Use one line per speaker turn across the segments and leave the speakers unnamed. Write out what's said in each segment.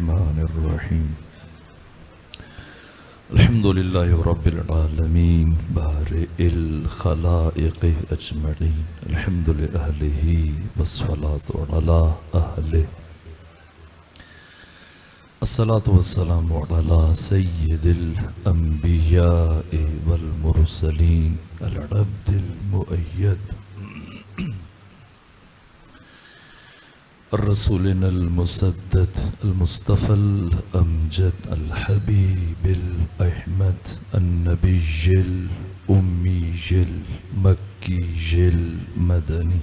الرحمن الرحيم الحمد لله رب العالمين بارئ الخلائق أجمعين الحمد لأهله والصلاة على أهله الصلاة والسلام على سيد الأنبياء والمرسلين العبد المؤيد الرسولنا المسدد المصطفى الأمجد الحبيب الأحمد النبي الأمي المكي المدني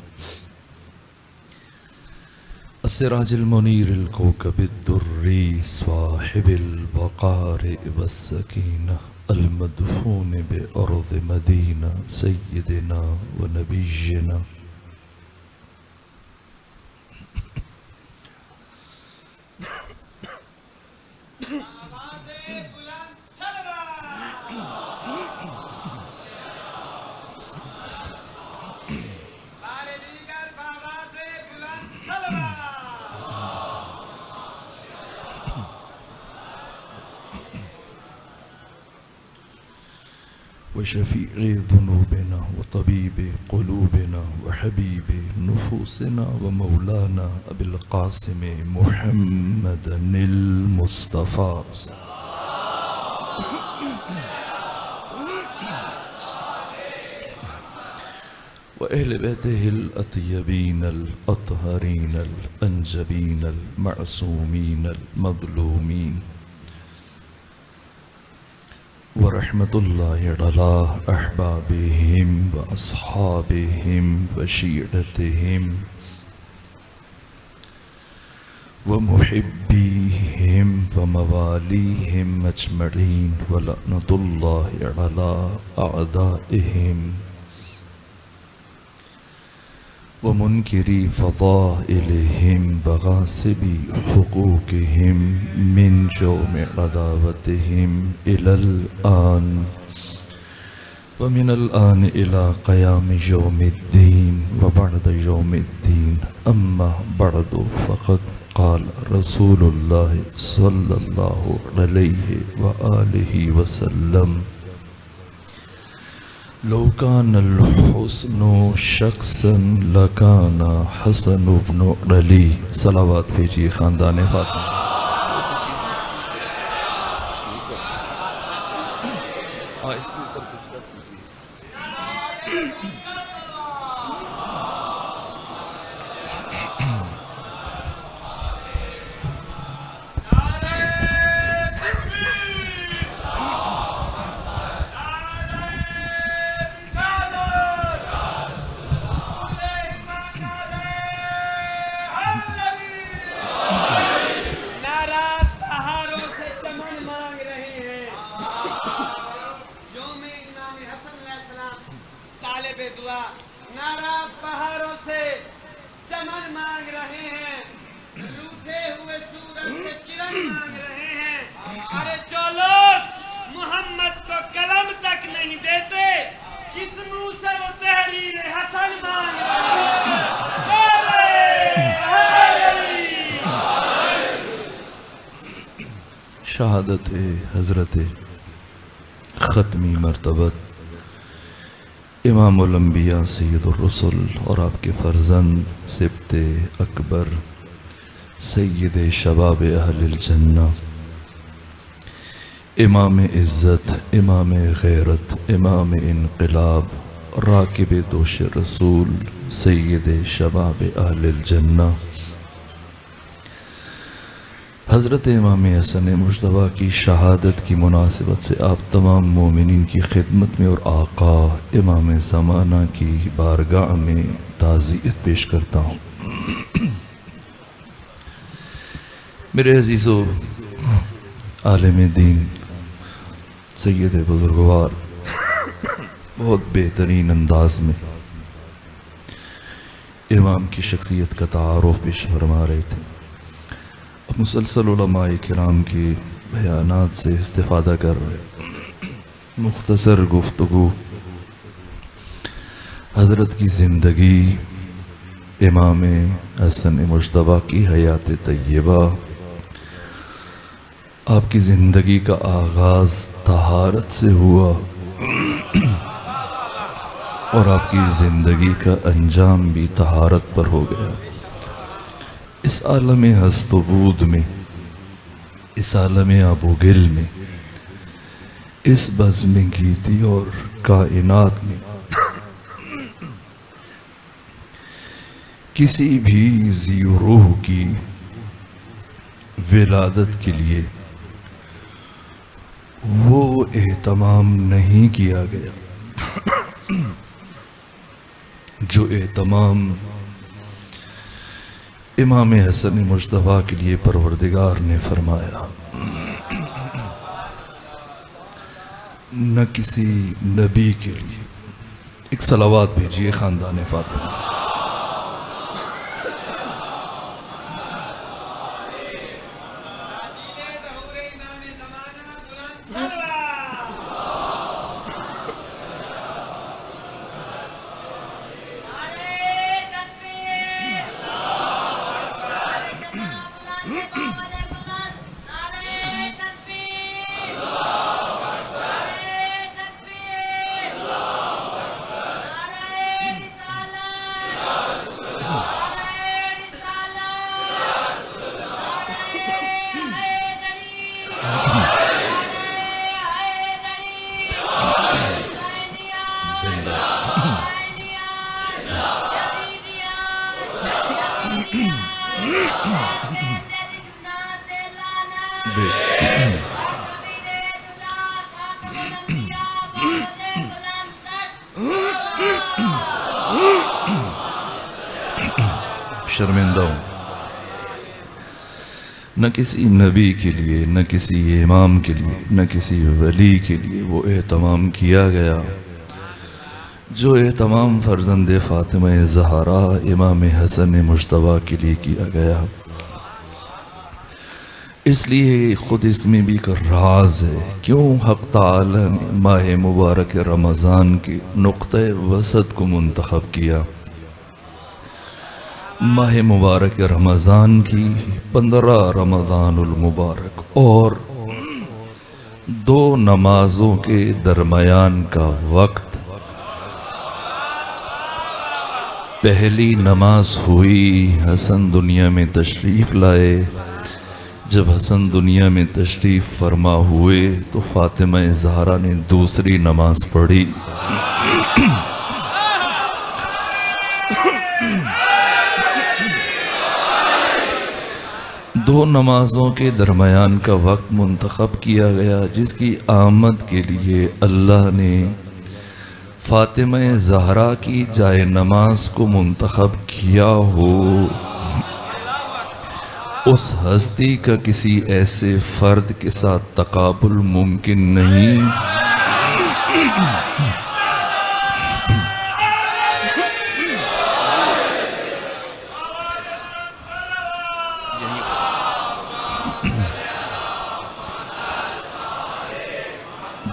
السراج المنير الكوكب الدري صاحب البقار والسكينة المدفون بأرض مدينة سيدنا ونبينا وشفيع ذنوبنا وطبيب قلوبنا وحبيب نفوسنا ومولانا أبي القاسم محمد المصطفى وأهل بيته الأطيبين الأطهرين الأنجبين المعصومين المظلومين ورحمة الله على أحبابهم وأصحابهم وشيعتهم ومحبيهم ومواليهم أجمعين ولعنة الله على أعدائهم ومنكري فضائلهم وغاصبي حقوقهم من جوم عداوتهم إلى الآن ومن الآن إلى قيام يوم الدين وبعد يوم الدين أما بعد فقد قال رسول الله صلى الله عليه وآله وسلم لو كان الحسن شخصا لكان حسن بن علي صلوات فیجئے خاندان فاطمہ
ناراض پہاڑوں سے چمن مانگ رہے ہیں روٹھے ہوئے سورج سے کرن مانگ رہے ہیں ارے جو لوگ محمد کو قلم تک نہیں دیتے کس منہ سے وہ تحریر حسن مانگ رہے ہیں
شہادت حضرت ختمی مرتبت امام الانبیاء سید الرسل اور آپ کے فرزند سبط اکبر سید شباب اہل الجنہ امام عزت امام غیرت امام انقلاب راکب دوش رسول سید شباب اہل الجنہ حضرت امام حسن مجتبیٰ کی شہادت کی مناسبت سے آپ تمام مومنین کی خدمت میں اور آقا امام زمانہ کی بارگاہ میں تعزیت پیش کرتا ہوں۔ میرے عزیزو عالم دین سید بزرگوار بہت بہترین انداز میں امام کی شخصیت کا تعارف پیش فرما رہے تھے۔ مسلسل علماء کرام کی بیانات سے استفادہ کر رہے مختصر گفتگو حضرت کی زندگی امام حسن مجتبیٰ کی حیات طیبہ آپ کی زندگی کا آغاز طہارت سے ہوا اور آپ کی زندگی کا انجام بھی طہارت پر ہو گیا۔ اس عالم ہست و بود میں، اس عالم آب و گل میں، اس بزم گیتی اور کائنات میں کسی بھی ذی روح کی ولادت کے لیے وہ اہتمام نہیں کیا گیا جو اہتمام امام حسن مجتبیٰ کے لیے پروردگار نے فرمایا۔ نہ کسی نبی کے لیے۔ ایک صلوات بھیجیے خاندان فاطمہ۔ شرمندہ ہوں، نہ کسی نبی کے لیے، نہ کسی امام کے لیے، نہ کسی ولی کے لیے وہ اہتمام کیا گیا جو اہتمام فرزند فاطمہ زہرا امام حسن مجتبیٰ کے لیے کیا گیا۔ اس لیے خود اس میں بھی ایک راز ہے، کیوں حق تعالی نے ماہ مبارک رمضان کے نقطہ وسط کو منتخب کیا۔ ماہ مبارک رمضان کی 15 رمضان المبارک اور 2 نمازوں کے درمیان کا وقت، پہلی نماز ہوئی، حسن دنیا میں تشریف لائے۔ جب حسن دنیا میں تشریف فرما ہوئے تو فاطمہ زہرا نے دوسری نماز پڑھی۔ دو نمازوں کے درمیان کا وقت منتخب کیا گیا، جس کی آمد کے لیے اللہ نے فاطمہ زہرا کی جائے نماز کو منتخب کیا ہو۔ اس ہستی کا کسی ایسے فرد کے ساتھ تقابل ممکن نہیں۔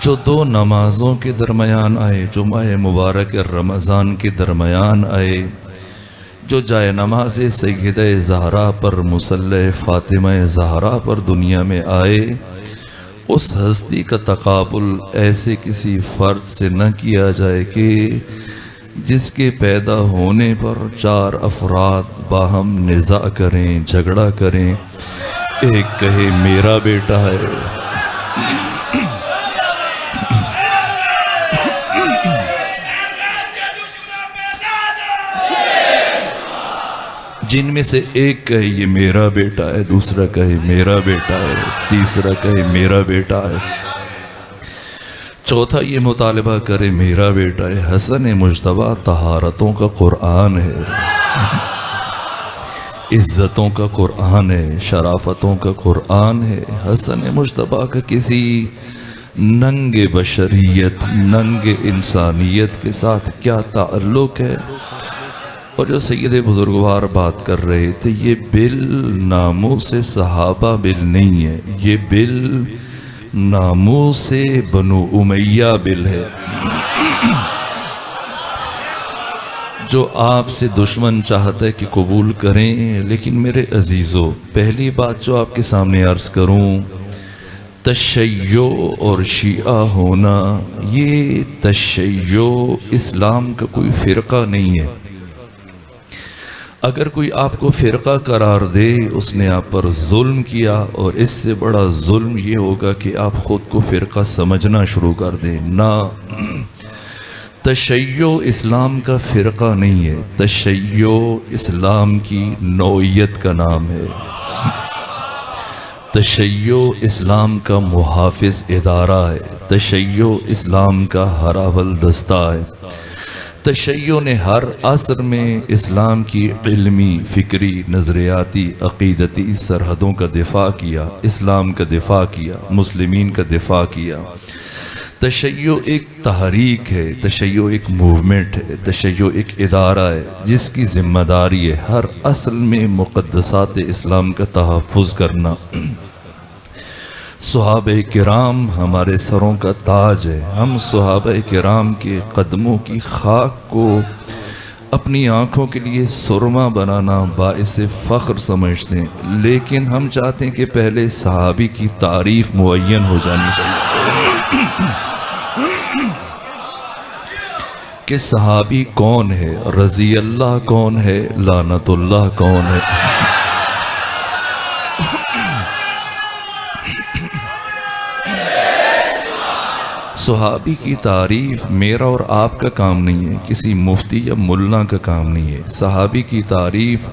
جو 2 نمازوں کے درمیان آئے، جو ماہ مبارک رمضان کے درمیان آئے، جو جائے نماز سیدہ زہرا پر مصلی فاطمہ زہرا پر دنیا میں آئے، اس ہستی کا تقابل ایسے کسی فرد سے نہ کیا جائے کہ جس کے پیدا ہونے پر 4 افراد باہم نزاع کریں، جھگڑا کریں۔ ایک کہے میرا بیٹا ہے، جن میں سے ایک کہے یہ میرا بیٹا ہے، دوسرا کہے میرا بیٹا ہے، تیسرا کہے میرا بیٹا ہے، چوتھا یہ مطالبہ کرے میرا بیٹا ہے۔ حسن مجتبیٰ طہارتوں کا قرآن ہے، عزتوں کا قرآن ہے، شرافتوں کا قرآن ہے۔ حسن مجتبیٰ کا کسی ننگ بشریت، ننگ انسانیت کے ساتھ کیا تعلق ہے؟ اور جو سید بزرگوار بات کر رہے تھے، یہ بل ناموس صحابہ بل نہیں ہے، یہ بل ناموس بنو امیہ بل ہے۔ جو آپ سے دشمن چاہتا ہے کہ قبول کریں، لیکن میرے عزیزو، پہلی بات جو آپ کے سامنے عرض کروں، تشیع اور شیعہ ہونا، یہ تشیع اسلام کا کوئی فرقہ نہیں ہے۔ اگر کوئی آپ کو فرقہ قرار دے اس نے آپ پر ظلم کیا، اور اس سے بڑا ظلم یہ ہوگا کہ آپ خود کو فرقہ سمجھنا شروع کر دیں۔ نہ، تشیع اسلام کا فرقہ نہیں ہے، تشیع اسلام کی نوعیت کا نام ہے۔ تشیع اسلام کا محافظ ادارہ ہے، تشیع اسلام کا ہراول دستہ ہے۔ تشیع نے ہر عصر میں اسلام کی علمی، فکری، نظریاتی، عقیدتی سرحدوں کا دفاع کیا، اسلام کا دفاع کیا، مسلمین کا دفاع کیا۔ تشیع ایک تحریک ہے، تشیع ایک موومنٹ ہے، تشیع ایک ادارہ ہے جس کی ذمہ داری ہے ہر عصر میں مقدسات اسلام کا تحفظ کرنا۔ صحابہ کرام ہمارے سروں کا تاج ہے، ہم صحابہ کرام کے قدموں کی خاک کو اپنی آنکھوں کے لیے سرما بنانا باعث فخر سمجھتے ہیں، لیکن ہم چاہتے ہیں کہ پہلے صحابی کی تعریف معین ہو جانی چاہیے کہ صحابی کون ہے، رضی اللہ کون ہے، لعنت اللہ کون ہے۔ صحابی کی تعریف میرا اور آپ کا کام نہیں ہے، کسی مفتی یا ملا کا کام نہیں ہے۔ صحابی کی تعریف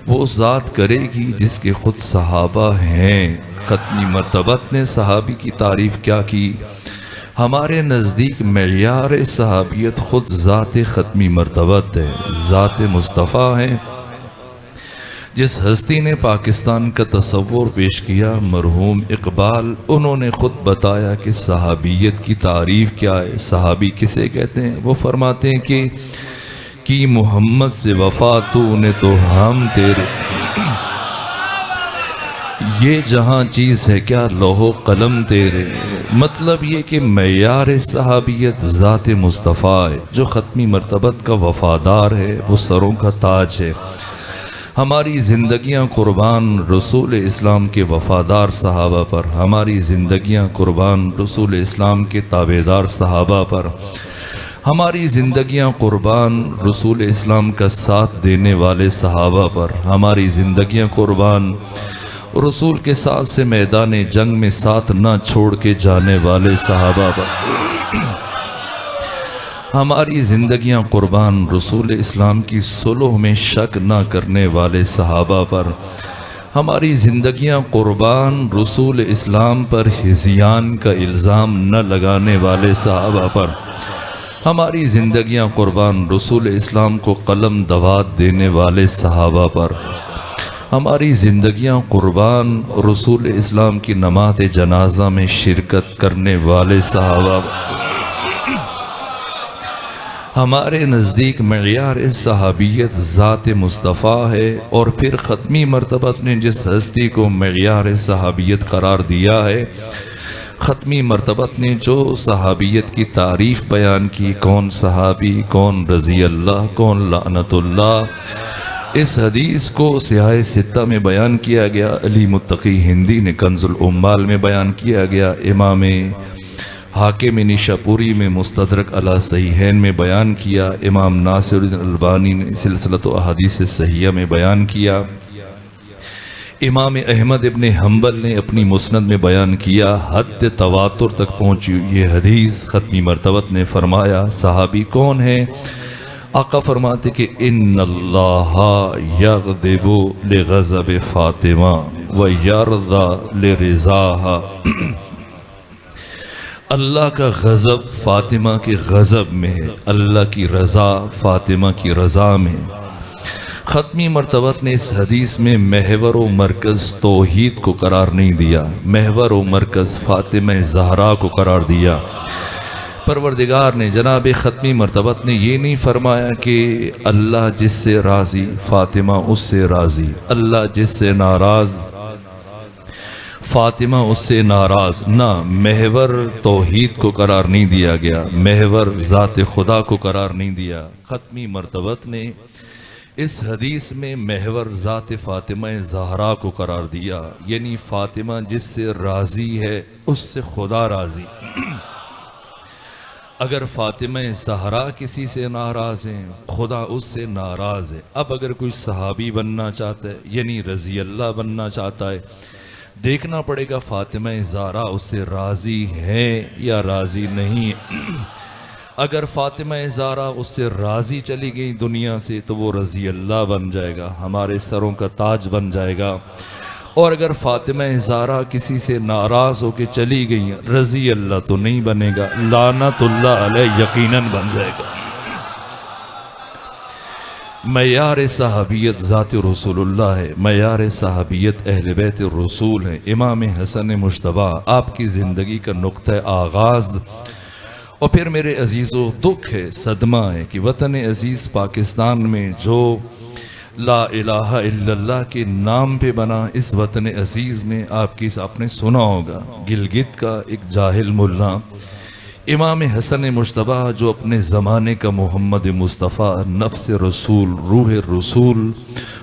وہ ذات کرے گی جس کے خود صحابہ ہیں۔ ختمی مرتبت نے صحابی کی تعریف کیا کی؟ ہمارے نزدیک معیار صحابیت خود ذات ختمی مرتبت ہے، ذات مصطفیٰ ہے۔ جس ہستی نے پاکستان کا تصور پیش کیا، مرحوم اقبال، انہوں نے خود بتایا کہ صحابیت کی تعریف کیا ہے، صحابی کسے کہتے ہیں۔ وہ فرماتے ہیں کہ کی محمد سے وفا تو نے تو ہم تیرے، یہ جہاں چیز ہے کیا لوح و قلم تیرے۔ مطلب یہ کہ معیار صحابیت ذات مصطفیٰ ہے، جو ختمی مرتبت کا وفادار ہے، وہ سروں کا تاج ہے۔ ہماری زندگیاں قربان رسول اسلام کے وفادار صحابہ پر، ہماری زندگیاں قربان رسول اسلام کے تابعدار صحابہ پر، ہماری زندگیاں قربان رسول اسلام کا ساتھ دینے والے صحابہ پر، ہماری زندگیاں قربان رسول کے ساتھ سے میدان جنگ میں ساتھ نہ چھوڑ کے جانے والے صحابہ پر، ہماری زندگیاں قربان رسول اسلام کی صلح میں شک نہ کرنے والے صحابہ پر، ہماری زندگیاں قربان رسول اسلام پر ہذیان کا الزام نہ لگانے والے صحابہ پر، ہماری زندگیاں قربان رسول اسلام کو قلم دوات دینے والے صحابہ پر، ہماری زندگیاں قربان رسول اسلام کی نماز جنازہ میں شرکت کرنے والے صحابہ پر۔ ہمارے نزدیک معیار صحابیت ذات مصطفیٰ ہے، اور پھر ختمی مرتبت نے جس ہستی کو معیار صحابیت قرار دیا ہے، ختمی مرتبت نے جو صحابیت کی تعریف بیان کی، کون صحابی، کون رضی اللہ، کون لعنت اللہ، اس حدیث کو سیاہ ستہ میں بیان کیا گیا، علی متقی ہندی نے کنز العمال میں بیان کیا گیا، امام حاکم نیشاپوری میں مستدرک علی صحیحین میں بیان کیا، امام ناصر الدین البانی نے سلسلۃ احادیث صحیحہ میں بیان کیا، امام احمد ابن حنبل نے اپنی مسند میں بیان کیا، حد تواتر تک پہنچی یہ حدیث۔ ختمی مرتبت نے فرمایا صحابی کون ہے؟ آقا فرماتے کہ ان اللہ یغضب لغضب فاطمہ ویرضی لرضاہا، اللہ کا غضب فاطمہ کے غضب میں ہے، اللہ کی رضا فاطمہ کی رضا میں۔ ختمی مرتبت نے اس حدیث میں محور و مرکز توحید کو قرار نہیں دیا، محور و مرکز فاطمہ زہرا کو قرار دیا۔ پروردگار نے جناب ختمی مرتبت نے یہ نہیں فرمایا کہ اللہ جس سے راضی فاطمہ اس سے راضی، اللہ جس سے ناراض فاطمہ اس سے ناراض، نہ، محور توحید کو قرار نہیں دیا گیا، محور ذات خدا کو قرار نہیں دیا۔ ختمی مرتبت نے اس حدیث میں محور ذات فاطمہ زہرا کو قرار دیا، یعنی فاطمہ جس سے راضی ہے اس سے خدا راضی۔ اگر فاطمہ زہرا کسی سے ناراض ہیں، خدا اس سے ناراض ہے۔ اب اگر کوئی صحابی بننا چاہتا ہے، یعنی رضی اللہ بننا چاہتا ہے، دیکھنا پڑے گا فاطمہ زہرا اس سے راضی ہے یا راضی نہیں۔ اگر فاطمہ زہرا اس سے راضی چلی گئی دنیا سے تو وہ رضی اللہ بن جائے گا، ہمارے سروں کا تاج بن جائے گا۔ اور اگر فاطمہ زہرا کسی سے ناراض ہو کے چلی گئی، رضی اللہ تو نہیں بنے گا، لعنت اللہ علیہ یقیناً بن جائے گا۔ معیار صحابیت ذات رسول اللہ ہے، معیار صحابیت اہل بیت الرسول ہے۔ امام حسن مجتبیٰ آپ کی زندگی کا نقطہ آغاز، اور پھر میرے عزیزو دکھ ہے، صدمہ ہے کہ وطن عزیز پاکستان میں جو لا الہ الا اللہ کے نام پہ بنا، اس وطن عزیز میں آپ نے سنا ہوگا گلگت کا ایک جاہل ملا امام حسن مجتبیٰ، جو اپنے زمانے کا محمد مصطفیٰ، نفس رسول، روح رسول،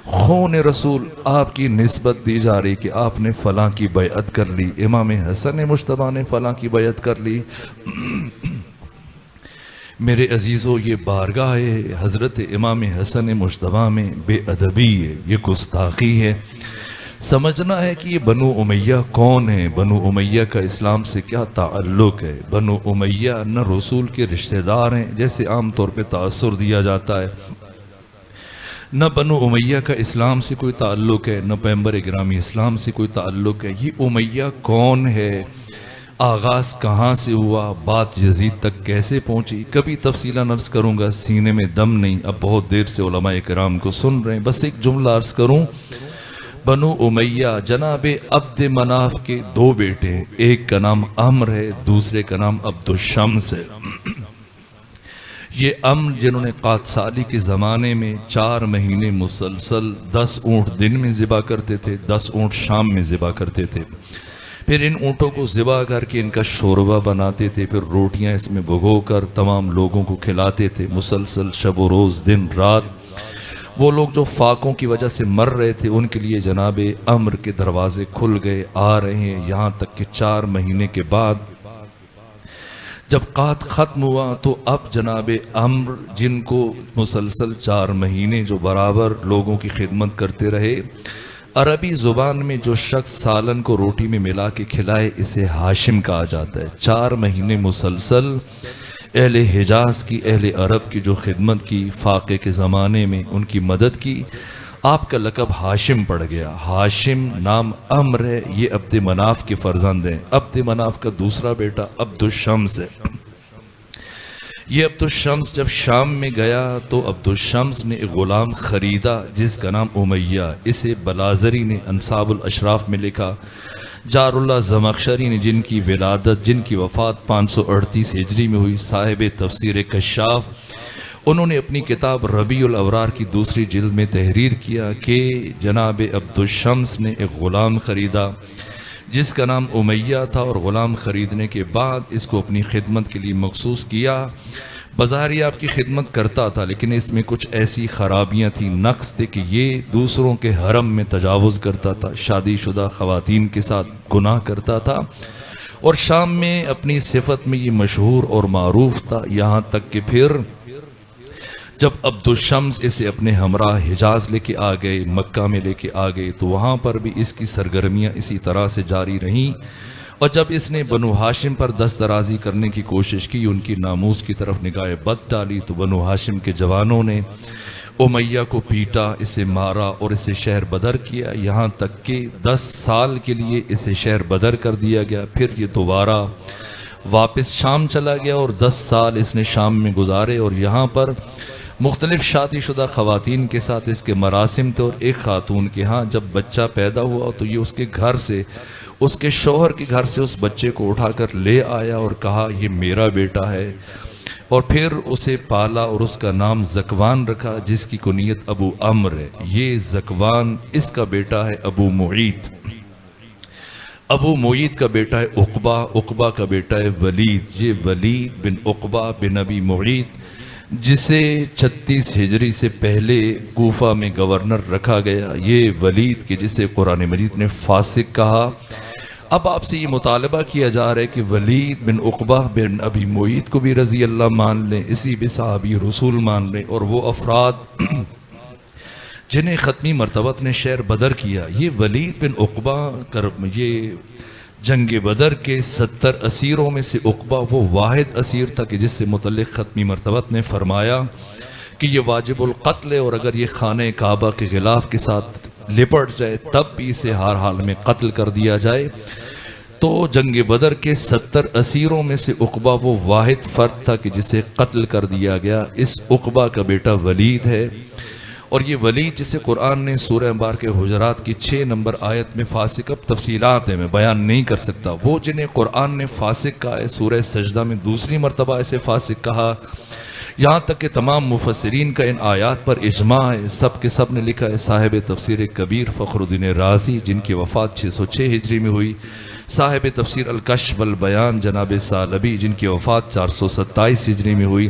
خون رسول، آپ کی نسبت دی جا رہی کہ آپ نے فلاں کی بیعت کر لی، امام حسن مجتبیٰ نے فلاں کی بیعت کر لی۔ میرے عزیزو، یہ بارگاہ حضرت امام حسن مجتبیٰ میں بے ادبی ہے، یہ گستاخی ہے۔ سمجھنا ہے کہ یہ بنو امیہ کون ہے، بنو امیہ کا اسلام سے کیا تعلق ہے۔ بنو امیہ نہ رسول کے رشتہ دار ہیں جیسے عام طور پہ تاثر دیا جاتا ہے، نہ بنو امیہ کا اسلام سے کوئی تعلق ہے، نہ پیغمبر گرامی اسلام سے کوئی تعلق ہے۔ یہ امیہ کون ہے، آغاز کہاں سے ہوا، بات یزید تک کیسے پہنچی، کبھی تفصیلاً عرض کروں گا، سینے میں دم نہیں، اب بہت دیر سے علماء کرام کو سن رہے ہیں، بس ایک جملہ عرض کروں۔ بنو امیہ جناب عبد مناف کے دو بیٹے ہیں، ایک کا نام عمرو ہے، دوسرے کا نام عبد الشمس ہے۔ یہ عمرو جنہوں نے قادسالی کے زمانے میں 4 مہینے مسلسل 10 اونٹ دن میں ذبح کرتے تھے، 10 اونٹ شام میں ذبح کرتے تھے، پھر ان اونٹوں کو ذبح کر کے ان کا شوربہ بناتے تھے، پھر روٹیاں اس میں بھگو کر تمام لوگوں کو کھلاتے تھے، مسلسل شب و روز دن رات۔ وہ لوگ جو فاقوں کی وجہ سے مر رہے تھے ان کے لیے جناب عمرو کے دروازے کھل گئے، آ رہے ہیں، یہاں تک کہ 4 مہینے کے بعد جب قحط ختم ہوا تو اب جناب عمرو جن کو مسلسل 4 مہینے جو برابر لوگوں کی خدمت کرتے رہے، عربی زبان میں جو شخص سالن کو روٹی میں ملا کے کھلائے اسے ہاشم کہا جاتا ہے۔ 4 مہینے مسلسل اہل حجاز کی، اہل عرب کی جو خدمت کی، فاقے کے زمانے میں ان کی مدد کی، آپ کا لقب ہاشم پڑ گیا۔ ہاشم نام عمرو ہے، یہ عبد مناف کے فرزند ہیں۔ عبد مناف کا دوسرا بیٹا عبد الشمس ہے۔ یہ عبد الشمس جب شام میں گیا تو عبد الشمس نے ایک غلام خریدا جس کا نام امیہ، اسے بلازری نے انصاب الاشراف میں لکھا۔ جار اللہ زمخشری نے، جن کی ولادت، جن کی وفات 538 ہجری میں ہوئی، صاحب تفسیر کشاف، انہوں نے اپنی کتاب ربیع الابرار کی دوسری جلد میں تحریر کیا کہ جناب عبد الشمس نے ایک غلام خریدا جس کا نام امیہ تھا، اور غلام خریدنے کے بعد اس کو اپنی خدمت کے لیے مخصوص کیا۔ بظاہر یہ آپ کی خدمت کرتا تھا لیکن اس میں کچھ ایسی خرابیاں تھیں، نقص تھے کہ یہ دوسروں کے حرم میں تجاوز کرتا تھا، شادی شدہ خواتین کے ساتھ گناہ کرتا تھا، اور شام میں اپنی صفت میں یہ مشہور اور معروف تھا، یہاں تک کہ پھر جب عبد الشمس اسے اپنے ہمراہ حجاز لے کے آ گئے، مکہ میں لے کے آ گئے، تو وہاں پر بھی اس کی سرگرمیاں اسی طرح سے جاری رہیں، اور جب اس نے بنو ہاشم پر دست درازی کرنے کی کوشش کی، ان کی ناموس کی طرف نگاہ بد ڈالی، تو بنو ہاشم کے جوانوں نے امیہ کو پیٹا، اسے مارا اور اسے شہر بدر کیا، یہاں تک کہ 10 سال کے لیے اسے شہر بدر کر دیا گیا۔ پھر یہ دوبارہ واپس شام چلا گیا اور 10 سال اس نے شام میں گزارے، اور یہاں پر مختلف شادی شدہ خواتین کے ساتھ اس کے مراسم تھے، اور ایک خاتون کے ہاں جب بچہ پیدا ہوا تو یہ اس کے گھر سے، اس کے شوہر کے گھر سے اس بچے کو اٹھا کر لے آیا اور کہا یہ میرا بیٹا ہے، اور پھر اسے پالا اور اس کا نام زکوان رکھا جس کی کنیت ابو عمرو ہے۔ یہ زکوان اس کا بیٹا ہے ابو معیط، ابو معیط کا بیٹا ہے عقبہ، عقبہ کا بیٹا ہے ولید، یہ ولید بن عقبہ بن ابی معیط جسے 36 ہجری سے پہلے کوفہ میں گورنر رکھا گیا، یہ ولید کہ جسے قرآن مجید نے فاسق کہا۔ اب آپ سے یہ مطالبہ کیا جا رہا ہے کہ ولید بن عقبہ بن ابی معیط کو بھی رضی اللہ مان لیں، اسی بھی صحابی رسول مان لیں، اور وہ افراد جنہیں ختمی مرتبت نے شہر بدر کیا۔ یہ ولید بن عقبہ یہ جنگ بدر کے 70 اسیروں میں سے عقبہ وہ واحد اسیر تھا کہ جس سے متعلق ختمی مرتبت نے فرمایا کہ یہ واجب القتل ہے، اور اگر یہ خانہ کعبہ کے غلاف کے ساتھ لپٹ جائے تب بھی اسے ہر حال میں قتل کر دیا جائے۔ تو جنگ بدر کے 70 اسیروں میں سے عقبہ وہ واحد فرد تھا کہ جسے قتل کر دیا گیا۔ اس عقبہ کا بیٹا ولید ہے، اور یہ ولید جسے قرآن نے سورہ انبار کے حجرات کی 6 نمبر آیت میں فاسق، اب تفصیلات ہیں میں بیان نہیں کر سکتا، وہ جنہیں قرآن نے فاسق کہا ہے، سورہ سجدہ میں دوسری مرتبہ اسے فاسق کہا، یہاں تک کہ تمام مفسرین کا ان آیات پر اجماع ہے، سب کے سب نے لکھا ہے۔ صاحب تفسیر کبیر فخر الدین رازی جن کی وفات 606 ہجری میں ہوئی، صاحب تفسیر الکشف والبیان جناب ثعلبی جن کی وفات 427 ہجری میں ہوئی،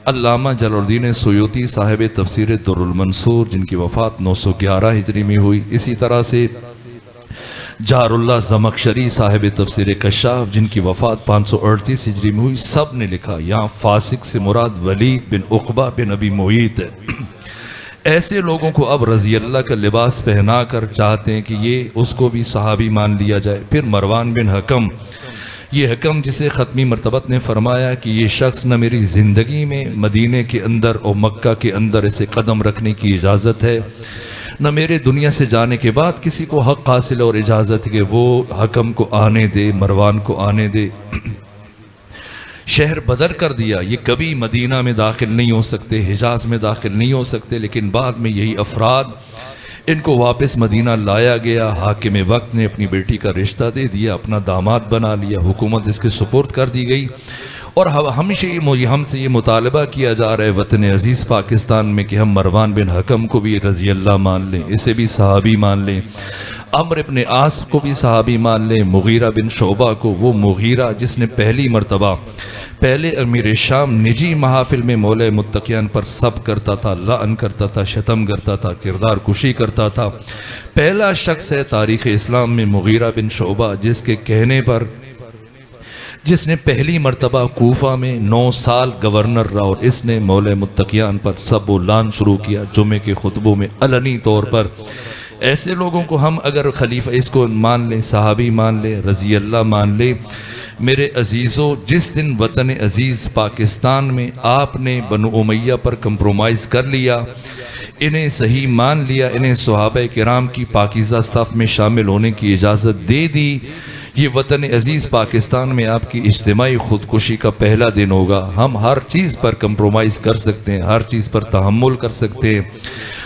علامہ جلال الدین سیوطی صاحب تفسیر در المنصور جن کی وفات 911 ہجری میں ہوئی، اسی طرح سے جار اللہ زمخشری صاحب تفسیر کشاف جن کی وفات 538 ہجری میں ہوئی، سب نے لکھا یہاں فاسق سے مراد ولید بن عقبہ بن ابی معیط ہے۔ ایسے لوگوں کو اب رضی اللہ کا لباس پہنا کر چاہتے ہیں کہ یہ اس کو بھی صحابی مان لیا جائے۔ پھر مروان بن حکم، یہ حکم جسے ختمی مرتبت نے فرمایا کہ یہ شخص نہ میری زندگی میں مدینے کے اندر اور مکہ کے اندر اسے قدم رکھنے کی اجازت ہے، نہ میرے دنیا سے جانے کے بعد کسی کو حق حاصل اور اجازت ہے کہ وہ حکم کو آنے دے، مروان کو آنے دے۔ شہر بدر کر دیا، یہ کبھی مدینہ میں داخل نہیں ہو سکتے، حجاز میں داخل نہیں ہو سکتے، لیکن بعد میں یہی افراد ان کو واپس مدینہ لایا گیا۔ حاکم وقت نے اپنی بیٹی کا رشتہ دے دیا، اپنا داماد بنا لیا، حکومت اس کے سپرد کر دی گئی، اور ہمیشہ ہم سے یہ مطالبہ کیا جا رہا ہے وطن عزیز پاکستان میں کہ ہم مروان بن حکم کو بھی رضی اللہ مان لیں، اسے بھی صحابی مان لیں، عمرو ابن عاص کو بھی صحابی مان لیں، مغیرہ بن شعبہ کو، وہ مغیرہ جس نے پہلی مرتبہ پہلے امیر شام نجی محافل میں مولا متقیان پر سب کرتا تھا، لعن کرتا تھا، شتم کرتا تھا، کردار کشی کرتا تھا، پہلا شخص ہے تاریخ اسلام میں مغیرہ بن شعبہ جس کے کہنے پر جس نے پہلی مرتبہ کوفہ میں 9 سال گورنر رہا، اور اس نے مولا متقیان پر سب و لعن شروع کیا جمعے کے خطبوں میں علنی طور پر۔ ایسے لوگوں کو ہم اگر خلیفہ اس کو مان لیں، صحابی مان لیں، رضی اللہ مان لیں، میرے عزیزوں جس دن وطن عزیز پاکستان میں آپ نے بنو امیہ پر کمپرومائز کر لیا، انہیں صحیح مان لیا، انہیں صحابہ کرام کی پاکیزہ صف میں شامل ہونے کی اجازت دے دی، یہ وطن عزیز پاکستان میں آپ کی اجتماعی خودکشی کا پہلا دن ہوگا۔ ہم ہر چیز پر کمپرومائز کر سکتے ہیں، ہر چیز پر تحمل کر سکتے ہیں،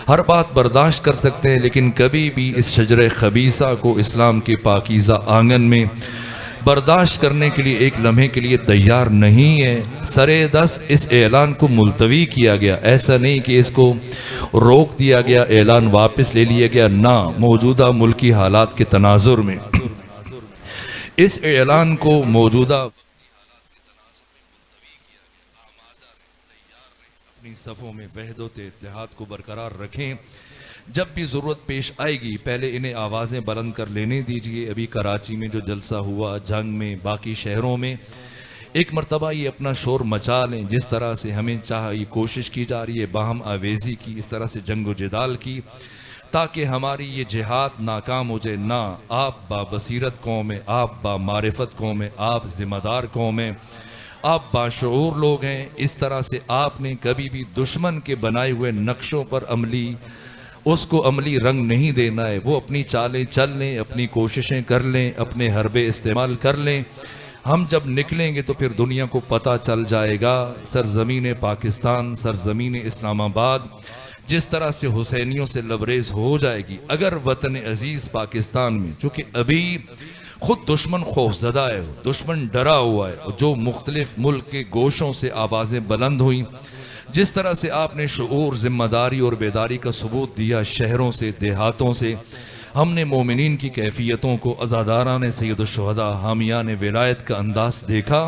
ہر بات برداشت کر سکتے ہیں، لیکن کبھی بھی اس شجرہ خبیثہ کو اسلام کے پاکیزہ آنگن میں برداشت کرنے کے لیے ایک لمحے کے لیے تیار نہیں ہے۔ سرے دست اس اعلان کو ملتوی کیا گیا، ایسا نہیں کہ اس کو روک دیا گیا، اعلان واپس لے لیا گیا، نہ، موجودہ ملکی حالات کے تناظر میں اس اعلان کو موجودہ اپنی صفوں میں وحدت اتحاد کو برقرار رکھیں، جب بھی ضرورت پیش آئے گی پہلے انہیں آوازیں بلند کر لینے دیجئے۔ ابھی کراچی میں جو جلسہ ہوا، جنگ میں، باقی شہروں میں، ایک مرتبہ یہ اپنا شور مچا لیں، جس طرح سے ہمیں یہ کوشش کی جا رہی ہے باہم آویزی کی، اس طرح سے جنگ و جدال کی، تاکہ ہماری یہ جہاد ناکام ہو جائے۔ نہ، آپ بابصیرت قوم ہیں، آپ بامعرفت قوم ہیں، آپ ذمہ دار قوم ہیں، آپ باشعور لوگ ہیں، اس طرح سے آپ نے کبھی بھی دشمن کے بنائے ہوئے نقشوں پر اس کو عملی رنگ نہیں دینا ہے۔ وہ اپنی چالیں چل لیں، اپنی کوششیں کر لیں، اپنے حربے استعمال کر لیں، ہم جب نکلیں گے تو پھر دنیا کو پتہ چل جائے گا سرزمین پاکستان، سرزمین اسلام آباد جس طرح سے حسینیوں سے لبریز ہو جائے گی اگر وطن عزیز پاکستان میں، چونکہ ابھی خود دشمن خوف زدہ ہے، دشمن ڈرا ہوا ہے، جو مختلف ملک کے گوشوں سے آوازیں بلند ہوئیں، جس طرح سے آپ نے شعور، ذمہ داری اور بیداری کا ثبوت دیا شہروں سے، دیہاتوں سے، ہم نے مومنین کی کیفیتوں کو، عزاداران سید الشہداء، حامیان ولایت کا انداز دیکھا،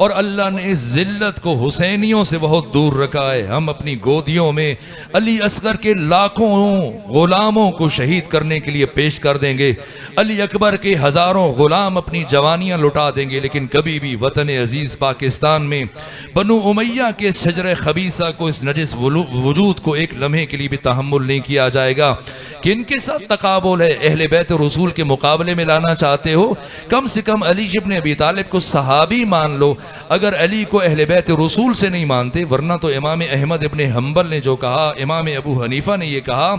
اور اللہ نے اس ذلت کو حسینیوں سے بہت دور رکھا ہے. ہم اپنی گودیوں میں علی اصغر کے لاکھوں غلاموں کو شہید کرنے کے لیے پیش کر دیں گے, علی اکبر کے ہزاروں غلام اپنی جوانیاں لٹا دیں گے, لیکن کبھی بھی وطن عزیز پاکستان میں بنو امیہ کے شجر خبیثہ کو, اس نجس وجود کو ایک لمحے کے لیے بھی تحمل نہیں کیا جائے گا. کہ ان کے ساتھ تقابل ہے, اہل بیت رسول کے مقابلے میں لانا چاہتے ہو, کم سے کم علی ابن ابی طالب کو صحابی مان لو, اگر علی کو اہل بیت رسول سے نہیں مانتے. ورنہ تو امام احمد ابن حنبل نے جو کہا, امام ابو حنیفہ نے یہ کہا,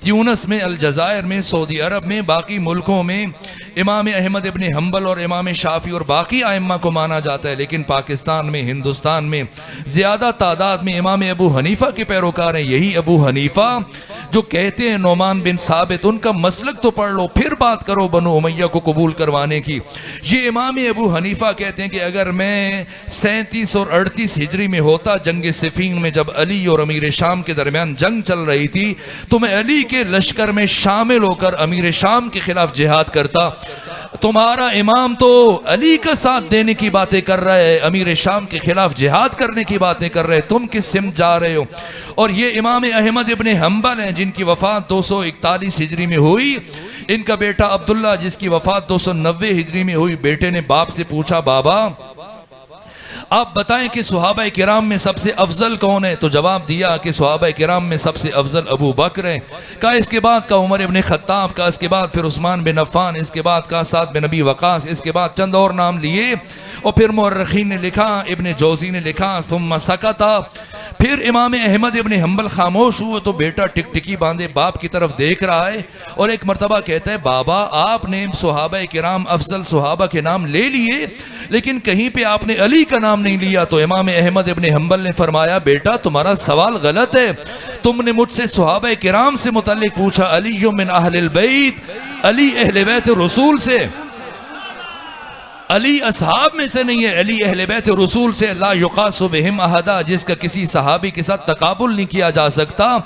تیونس میں, الجزائر میں, سعودی عرب میں, باقی ملکوں میں امام احمد ابن حنبل اور امام شافعی اور باقی ائمہ کو مانا جاتا ہے, لیکن پاکستان میں, ہندوستان میں زیادہ تعداد میں امام ابو حنیفہ کے پیروکار ہیں. یہی ابو حنیفہ جو کہتے ہیں نعمان بن ثابت, ان کا مسلک تو پڑھ لو, پھر بات کرو بنو امیہ کو قبول کروانے کی. یہ امام ابو حنیفہ کہتے ہیں کہ اگر میں 37 اور 38 ہجری میں ہوتا, جنگ صفین میں جب علی اور امیر شام کے درمیان جنگ چل رہی تھی, تو میں علی کے لشکر میں شامل ہو کر امیر شام کے خلاف جہاد کرتا. تمہارا امام تو علی کا ساتھ دینے کی باتیں کر رہا ہے, امیر شام کے خلاف جہاد کرنے کی باتیں کر رہے, تم کس سمت جا رہے ہو؟ اور یہ امام احمد ابن حنبل ہیں جن کی وفات 241 ہجری میں ہوئی. ان کا بیٹا عبداللہ جس کی وفات 290 ہجری میں ہوئی, بیٹے نے باپ سے پوچھا, بابا آپ بتائیں کہ صحابہ کرام میں سب سے افضل کون ہے؟ تو جواب دیا کہ صحابہ کرام میں سب سے افضل ابو بکر ہیں. کہا اس کے بعد کا عمر ابن خطاب, کا اس کے بعد پھر عثمان بن عفان, اس کے بعد کا سعد بن ابی وقاص, اس کے بعد چند اور نام لیے. اور پھر مورخین نے لکھا, ابن جوزی نے لکھا, ثم سکتا. پھر امام احمد ابن حنبل خاموش ہوئے تو بیٹا ٹکٹکی باندھے باپ کی طرف دیکھ رہا ہے, اور ایک مرتبہ کہتا ہے, بابا آپ نے صحابہ کرام افضل صحابہ کے نام لے لیے, لیکن کہیں پہ آپ نے علی کا نام نہیں لیا. تو امام احمد ابن حنبل نے فرمایا, بیٹا تمہارا سوال غلط ہے, تم نے مجھ سے صحابہ کرام سے متعلق پوچھا, علی من اہل البیت, علی اہل بیت رسول سے, علی اصحاب میں سے نہیں ہے, علی اہل بیت رسول سے. لا یقاس بہم احدا, جس کا کسی صحابی کے ساتھ تقابل نہیں کیا جا سکتا.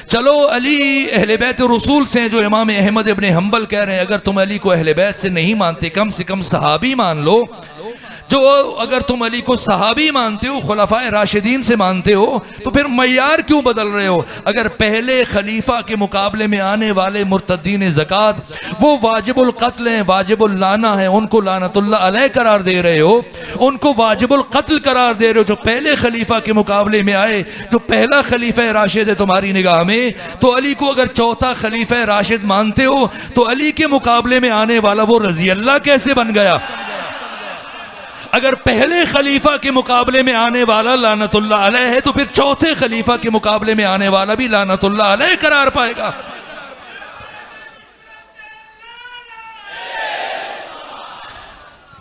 چلو علی اہل بیت رسول سے, جو امام احمد ابن حنبل کہہ رہے ہیں, اگر تم علی کو اہل بیت سے نہیں مانتے, کم سے کم صحابی مان لو. جو اگر تم علی کو صحابی مانتے ہو, خلفائے راشدین سے مانتے ہو, تو پھر معیار کیوں بدل رہے ہو؟ اگر پہلے خلیفہ کے مقابلے میں آنے والے مرتدین زکوٰۃ وہ واجب القتل ہیں, واجب اللعنہ ہیں, ان کو لعنت اللہ علیہ قرار دے رہے ہو, ان کو واجب القتل قرار دے رہے ہو, جو پہلے خلیفہ کے مقابلے میں آئے, جو پہلا خلیفہ راشد ہے تمہاری نگاہ میں, تو علی کو اگر چوتھا خلیفہ راشد مانتے ہو, تو علی کے مقابلے میں آنے والا وہ رضی اللہ کیسے بن گیا؟ اگر پہلے خلیفہ کے مقابلے میں آنے والا لعنت اللہ علیہ ہے, تو پھر چوتھے خلیفہ کے مقابلے میں آنے والا بھی لعنت اللہ علیہ قرار پائے گا.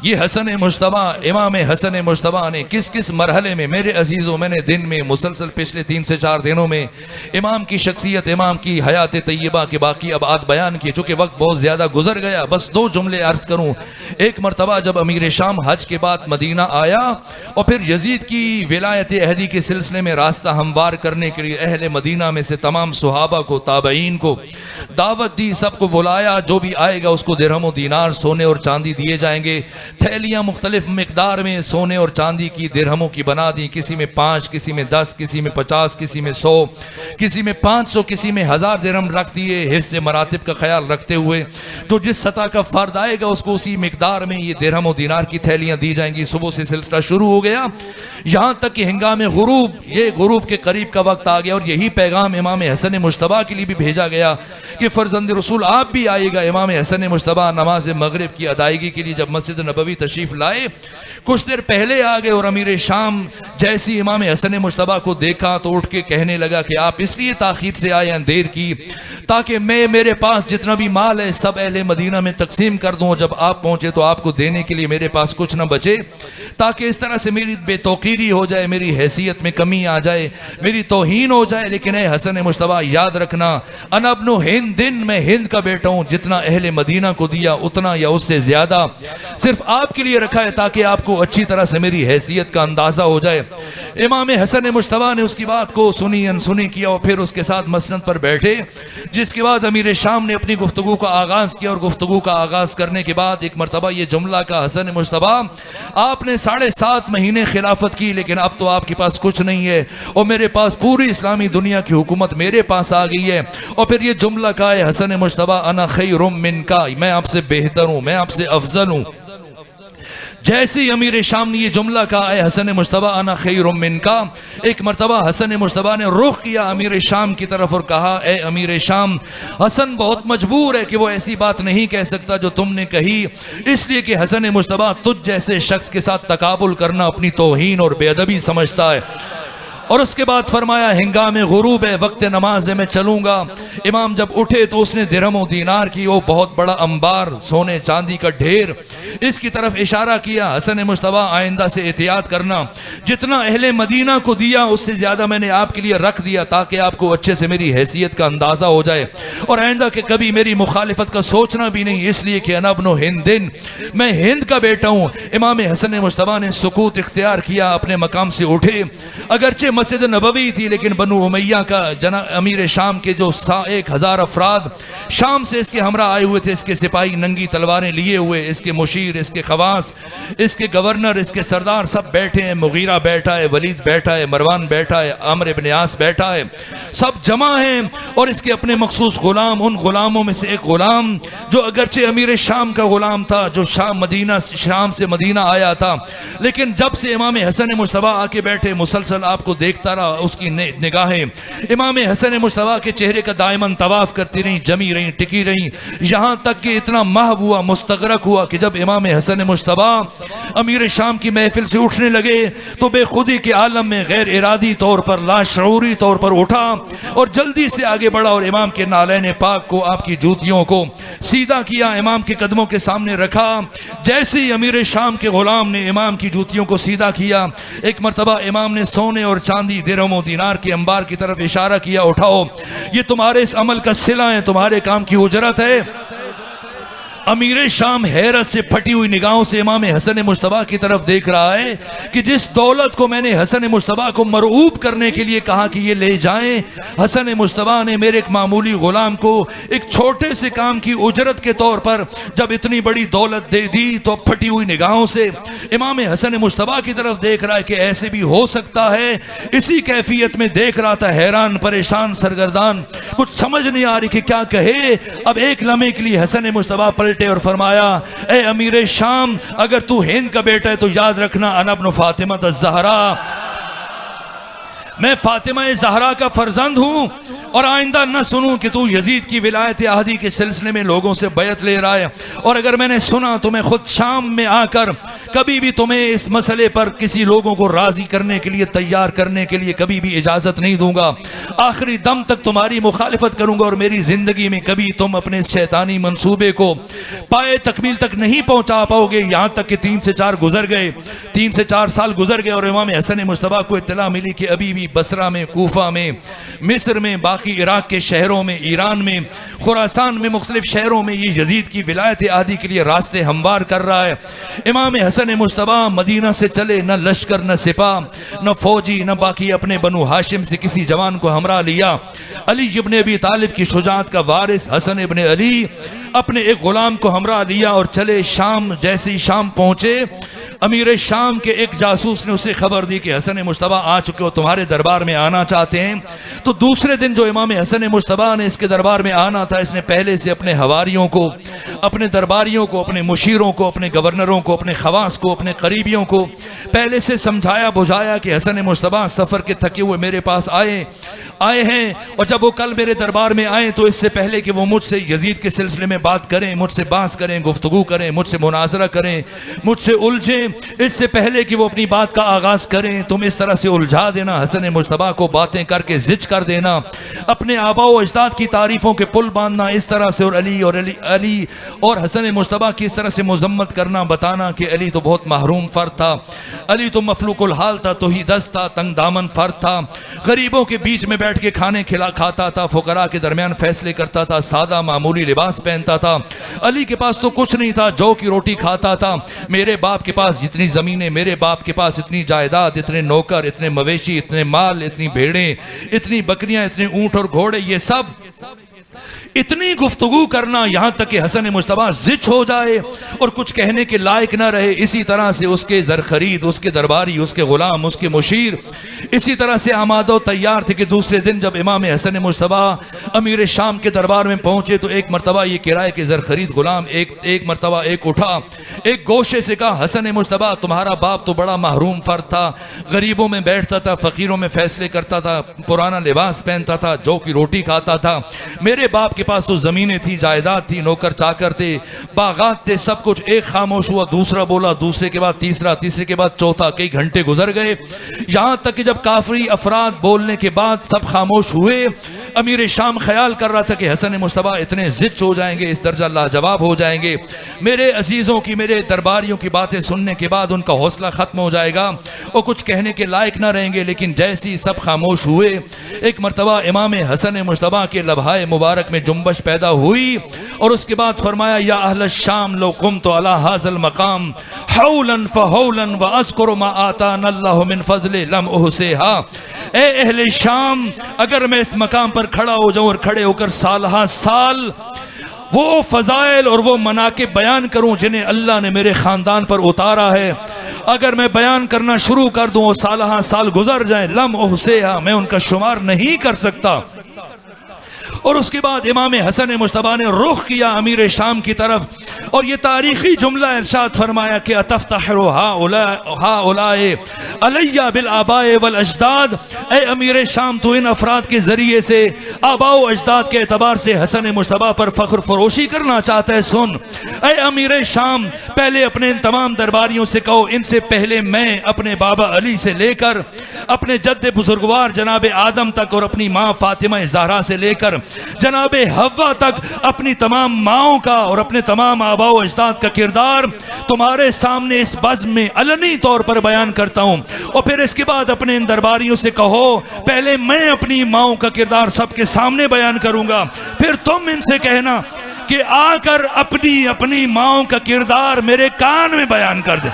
یہ حسن مجتبیٰ, امام حسن مجتبیٰ نے کس کس مرحلے میں, میرے عزیزوں, میں نے دن میں مسلسل پچھلے 3 سے 4 دنوں میں امام کی شخصیت, امام کی حیات طیبہ کے باقی ابعاد بیان کیے. چونکہ وقت بہت زیادہ گزر گیا, بس 2 جملے عرض کروں. ایک مرتبہ جب امیر شام حج کے بعد مدینہ آیا, اور پھر یزید کی ولایت عہدی کے سلسلے میں راستہ ہموار کرنے کے لیے اہل مدینہ میں سے تمام صحابہ کو, تابعین کو دعوت دی, سب کو بلایا, جو بھی آئے گا اس کو درہم و دینار سونے اور چاندی دیے جائیں گے. تھیلیاں مختلف مقدار میں سونے اور چاندی کی, درہموں کی بنا دی, کسی میں 5, کسی میں 10, کسی میں 50, کسی میں 100, کسی میں 500, کسی میں 1000 درہم رکھ دیے. حصے مراتب کا خیال رکھتے ہوئے جو جس سطح کا فرد آئے گا اس کو اسی مقدار میں یہ درہم و دینار کی تھیلیاں دی جائیں گی. صبح سے سلسلہ شروع ہو گیا, یہاں تک کہ ہنگام غروب, یہ غروب کے قریب کا وقت آ گیا, اور یہی پیغام امام حسن مجتبیٰ کے لیے بھی بھیجا گیا کہ فرزند رسول آپ بھی آئے گا. امام حسن مجتبیٰ نماز مغرب کی ادائیگی کے لیے جب مسجد نبوی تشریف لائے, کچھ دیر پہلے آ گئے, اور امیر شام جیسی امام حسن مجتبیٰ کو دیکھا تو اٹھ کے کہنے لگا کہ آپ اس لیے تاخیر سے آئے ہیں, دیر کی, تاکہ میں میرے پاس جتنا بھی مال ہے سب اہل مدینہ میں تقسیم کر دوں, اور جب آپ پہنچے تو آپ کو دینے کے لیے میرے پاس کچھ نہ بچے, تاکہ اس طرح سے میری بے توقیری ہو جائے, میری حیثیت میں کمی آ جائے, میری توہین ہو جائے. لیکن اے حسن مجتبیٰ یاد رکھنا, انا ابن ہند, میں ہند کا بیٹا ہوں, جتنا اہل مدینہ کو دیا اتنا یا اس سے زیادہ صرف آپ کے لیے رکھا ہے تاکہ آپ کو اچھی طرح سے میری حیثیت کا اندازہ ہو جائے۔ امام حسن مجتبیٰ نے اس کی بات کو سنی انسنی کیا اور پھر اس کے ساتھ مسند پر بیٹھے، جس کے بعد امیر شام نے اپنی گفتگو کا آغاز کیا، اور گفتگو کا آغاز کرنے کے بعد ایک مرتبہ یہ جملہ کہا، حسن مجتبیٰ آپ نے 7.5 مہینے خلافت کی، لیکن اب تو آپ کے پاس کچھ نہیں ہے اور میرے پاس پوری اسلامی دنیا کی حکومت میرے پاس آ گئی ہے۔ اور پھر یہ جملہ کہا ہے حسن مجتبیٰ انا خیر منکا، میں آپ سے بہتر ہوں، میں آپ سے افضل ہوں۔ جیسے ہی امیر شام نے یہ جملہ کہا ہے حسن مجتبیٰ انا خیر منکا، ایک مرتبہ حسن مجتبیٰ نے رخ کیا امیر شام کی طرف اور کہا اے امیر شام، حسن بہت مجبور ہے کہ وہ ایسی بات نہیں کہہ سکتا جو تم نے کہی، اس لیے کہ حسن مجتبیٰ تجھ جیسے شخص کے ساتھ تقابل کرنا اپنی توہین اور بے ادبی سمجھتا ہے۔ اور اس کے بعد فرمایا ہنگام غروب ہے، وقت نماز ہے، میں چلوں گا۔ امام جب اٹھے تو اس نے درہم و دینار کی وہ بہت بڑا انبار، سونے چاندی کا ڈھیر، اس کی طرف اشارہ کیا، حسن مجتبیٰ آئندہ سے احتیاط کرنا، جتنا اہل مدینہ کو دیا اس سے زیادہ میں نے آپ کے لیے رکھ دیا تاکہ آپ کو اچھے سے میری حیثیت کا اندازہ ہو جائے، اور آئندہ کہ کبھی میری مخالفت کا سوچنا بھی نہیں، اس لیے کہ انا ابن ہندن، میں ہند کا بیٹا ہوں۔ امام حسن مجتبیٰ نے سکوت اختیار کیا، اپنے مقام سے اٹھے، اگرچہ مسجد نبوی تھی لیکن بنو امیہ کا امیر شام کے جو 1000 افراد شام سے اس کے ہمراہ آئے ہوئے تھے، اس کے سپاہی ننگی تلواریں لیے ہوئے، اس کے مشیر، اس کے خواص، اس کے گورنر، اس کے سردار سب بیٹھے ہیں، مغیرہ بیٹھا ہے، ولید بیٹھا ہے، مروان بیٹھا ہے، عمرو بن عاص بیٹھا ہے، سب جمع ہیں، اور اس کے اپنے مخصوص غلام، ان غلاموں میں سے ایک غلام جو اگرچہ امیر شام کا غلام تھا، جو شام سے مدینہ آیا تھا، لیکن جب سے امام حسن مجتبیٰ آ کے بیٹھے مسلسل آپ کو دیکھتا رہا، اس کی نگاہیں امام حسن مجتبیٰ کے چہرے کا دائماً طواف کرتی رہیں، جمی رہیں، ٹکی رہیں، یہاں تک کہ اتنا محو ہوا، مستغرق ہوا کہ جب امام حسن مجتبیٰ امیر شام کی محفل سے اٹھنے لگے تو بے خودی کے عالم میں غیر ارادی طور پر، لاشعوری طور پر اٹھا اور جلدی سے آگے بڑھا اور امام کے نالین پاک کو، آپ کی جوتیوں کو سیدھا کیا، امام کے قدموں کے سامنے رکھا۔ جیسے ہی امیر شام کے غلام نے امام کی جوتیوں کو سیدھا کیا، ایک مرتبہ امام نے سونے اور چاندی، درہم و دینار کے انبار کی طرف اشارہ کیا، اٹھاؤ، یہ تمہارے اس عمل کا صلہ ہے، تمہارے کام کی اجرت ہے۔ امیر شام حیرت سے پھٹی ہوئی نگاہوں سے امام حسن مجتبیٰ کی طرف دیکھ رہا ہے کہ جس دولت کو میں نے حسن مجتبیٰ کو مرعوب کرنے کے لیے کہا کہ یہ لے جائیں، حسن مجتبیٰ نے میرے ایک معمولی غلام کو ایک چھوٹے سے کام کی اجرت کے طور پر جب اتنی بڑی دولت دے دی تو پھٹی ہوئی نگاہوں سے امام حسن مجتبیٰ کی طرف دیکھ رہا ہے کہ ایسے بھی ہو سکتا ہے۔ اسی کیفیت میں دیکھ رہا تھا، حیران، پریشان، سرگردان، کچھ سمجھ نہیں آ رہی کہ کیا کہے۔ اب ایک لمحے کے لیے حسن مجتبیٰ پلٹے اور فرمایا اے امیر شام، اگر تو ہند کا بیٹا ہے تو یاد رکھنا انا ابن فاطمہ الزہرا، میں فاطمہ زہرا کا فرزند ہوں، اور آئندہ نہ سنوں کہ تو یزید کی ولایت عہدی کے سلسلے میں لوگوں سے بیعت لے رہا ہے، اور اگر میں نے سنا تو میں خود شام میں آ کر کبھی بھی تمہیں اس مسئلے پر کسی لوگوں کو راضی کرنے کے لیے، تیار کرنے کے لیے کبھی بھی اجازت نہیں دوں گا، آخری دم تک تمہاری مخالفت کروں گا، اور میری زندگی میں کبھی تم اپنے شیطانی منصوبے کو پائے تکمیل تک نہیں پہنچا پاؤ گے۔ یہاں تک کہ 3 سے 4 گزر گئے، 3 سے 4 سال گزر گئے، اور امام حسن مجتبیٰ کو اطلاع ملی کہ ابھی بھی بصرہ میں، کوفہ میں، مصر میں، باقی عراق کے شہروں میں، ایران میں، خراسان میں، مختلف شہروں میں یہ یزید کی ولایت عہدی کے لیے راستے ہموار کر رہا ہے۔ امام حسن مجتبیٰ مدینہ سے چلے، نہ لشکر، نہ سپاہ، نہ فوجی، نہ باقی اپنے بنو ہاشم سے کسی جوان کو ہمراہ لیا۔ علی ابن ابی طالب کی شجاعت کا وارث حسن ابن علی اپنے ایک غلام کو ہمراہ لیا اور چلے شام۔ جیسے ہی شام پہنچے، امیر شام کے ایک جاسوس نے اسے خبر دی کہ حسن مجتبیٰ آ چکے ہو، تمہارے دربار میں آنا چاہتے ہیں۔ تو دوسرے دن جو امام حسن مجتبیٰ نے اس کے دربار میں آنا تھا، اس نے پہلے سے اپنے حواریوں کو، اپنے درباریوں کو، اپنے مشیروں کو، اپنے گورنروں کو، اپنے خواص کو، اپنے قریبیوں کو پہلے سے سمجھایا بجھایا کہ حسن مجتبیٰ سفر کے تھکے ہوئے میرے پاس آئے ہیں، اور جب وہ کل میرے دربار میں آئیں تو اس سے پہلے کہ وہ مجھ سے یزید کے سلسلے میں بات کریں، مجھ سے بحث کریں، گفتگو کریں، مجھ سے مناظرہ کریں، مجھ سے الجھیں، اس سے پہلے کہ وہ اپنی بات کا آغاز کریں تم اس طرح سے الجھا دینا حسن مجتبیٰ کو، باتیں کر کے زج کر دینا، اپنے آباء و اجداد کی تعریفوں کے پل باندھنا اس طرح سے، اور علی اور حسن مجتبیٰ کی اس طرح سے مذمت کرنا، بتانا کہ علی تو بہت محروم فرد تھا، علی تو مفلوق الحال تھا، توحید دست تھا، تنگ دامن فرد تھا، غریبوں کے بیچ میں بیٹھ کے کھانے کھاتا تھا، فقراء کے درمیان فیصلے کرتا تھا، سادہ معمولی لباس پہنتا تھا، علی کے پاس تو کچھ نہیں تھا، جو کی روٹی کھاتا تھا، میرے باپ کے پاس جتنی زمینیں، میرے باپ کے پاس اتنی جائیداد، اتنے نوکر، اتنے مویشی، اتنے مال، اتنی بھیڑیں، اتنی بکریاں، اتنے اونٹ اور گھوڑے، یہ سب اتنی گفتگو کرنا یہاں تک کہ حسن مجتبیٰ زچ ہو جائے اور کچھ کہنے کے لائق نہ رہے، اسی طرح سے اس کے زرخرید، اس کے درباری، اس کے غلام، اس کے مشیر اسی طرح سے آمادہ و تیار تھے کہ دوسرے دن جب امام حسن مجتبیٰ امیر شام کے دربار میں پہنچے تو ایک مرتبہ یہ کرائے کے زرخرید غلام ایک مرتبہ اٹھا، ایک گوشے سے کہا حسن مجتبیٰ تمہارا باپ تو بڑا محروم فرد تھا، غریبوں میں بیٹھتا تھا، فقیروں میں فیصلے کرتا تھا، پرانا لباس پہنتا تھا، جو کی روٹی کھاتا تھا، میرے باپ کے پاس تو زمینیں تھی، جائیداد تھی، نوکر چاکر تھے، باغات تھے، سب کچھ۔ ایک خاموش ہوا، دوسرا بولا، دوسرے کے بعد تیسرا، تیسرے کے بعد چوتھا، کئی گھنٹے گزر گئے، یہاں تک کہ جب کافری افراد بولنے کے بعد سب خاموش ہوئے، امیر شام خیال کر رہا تھا کہ حسن مجتبیٰ اتنے زچ ہو جائیں گے، اس درجہ لاجواب ہو جائیں گے، میرے عزیزوں کی، میرے درباریوں کی باتیں سننے کے بعد ان کا حوصلہ ختم ہو جائے گا، وہ کچھ کہنے کے لائق نہ رہیں گے، لیکن جیسی سب خاموش ہوئے، ایک مرتبہ امام حسن مجتبیٰ کے لبھائے مبارک میں جنبش پیدا ہوئی اور اس کے بعد فرمایا یا اہل الشام لو قمت علی ھذا المقام حولا فحولا واذکر ما آتانا اللہ من فضل لم احصیھا، اے اہل شام اگر میں اس مقام پر کھڑا ہو جاؤں اور کھڑے ہو کر سال ہا سال وہ فضائل اور وہ مناقب بیان کروں جنہیں اللہ نے میرے خاندان پر اتارا ہے، اگر میں بیان کرنا شروع کر دوں اور سال ہا سال گزر جائیں لم احصیھا، میں ان کا شمار نہیں کر سکتا۔ اور اس کے بعد امام حسن مجتبیٰ نے رخ کیا امیر شام کی طرف اور یہ تاریخی جملہ ارشاد فرمایا کہ اتفتخر ہؤلاء علی بالآباء والاجداد، اے امیر شام تو ان افراد کے ذریعے سے آباء و اجداد کے اعتبار سے حسن مجتبیٰ پر فخر فروشی کرنا چاہتا ہے، سن اے امیر شام پہلے اپنے ان تمام درباریوں سے کہو ان سے پہلے میں اپنے بابا علی سے لے کر اپنے جد بزرگوار جناب آدم تک اور اپنی ماں فاطمہ زہرا سے لے کر جناب حوا تک اپنی تمام ماؤں کا اور اپنے تمام آباء و اجداد کا کردار تمہارے سامنے اس بزم میں علنی طور پر بیان کرتا ہوں، اور پھر اس کے بعد اپنے ان درباریوں سے کہو پہلے میں اپنی ماؤں کا کردار سب کے سامنے بیان کروں گا، پھر تم ان سے کہنا کہ آ کر اپنی ماؤں کا کردار میرے کان میں بیان کر دے۔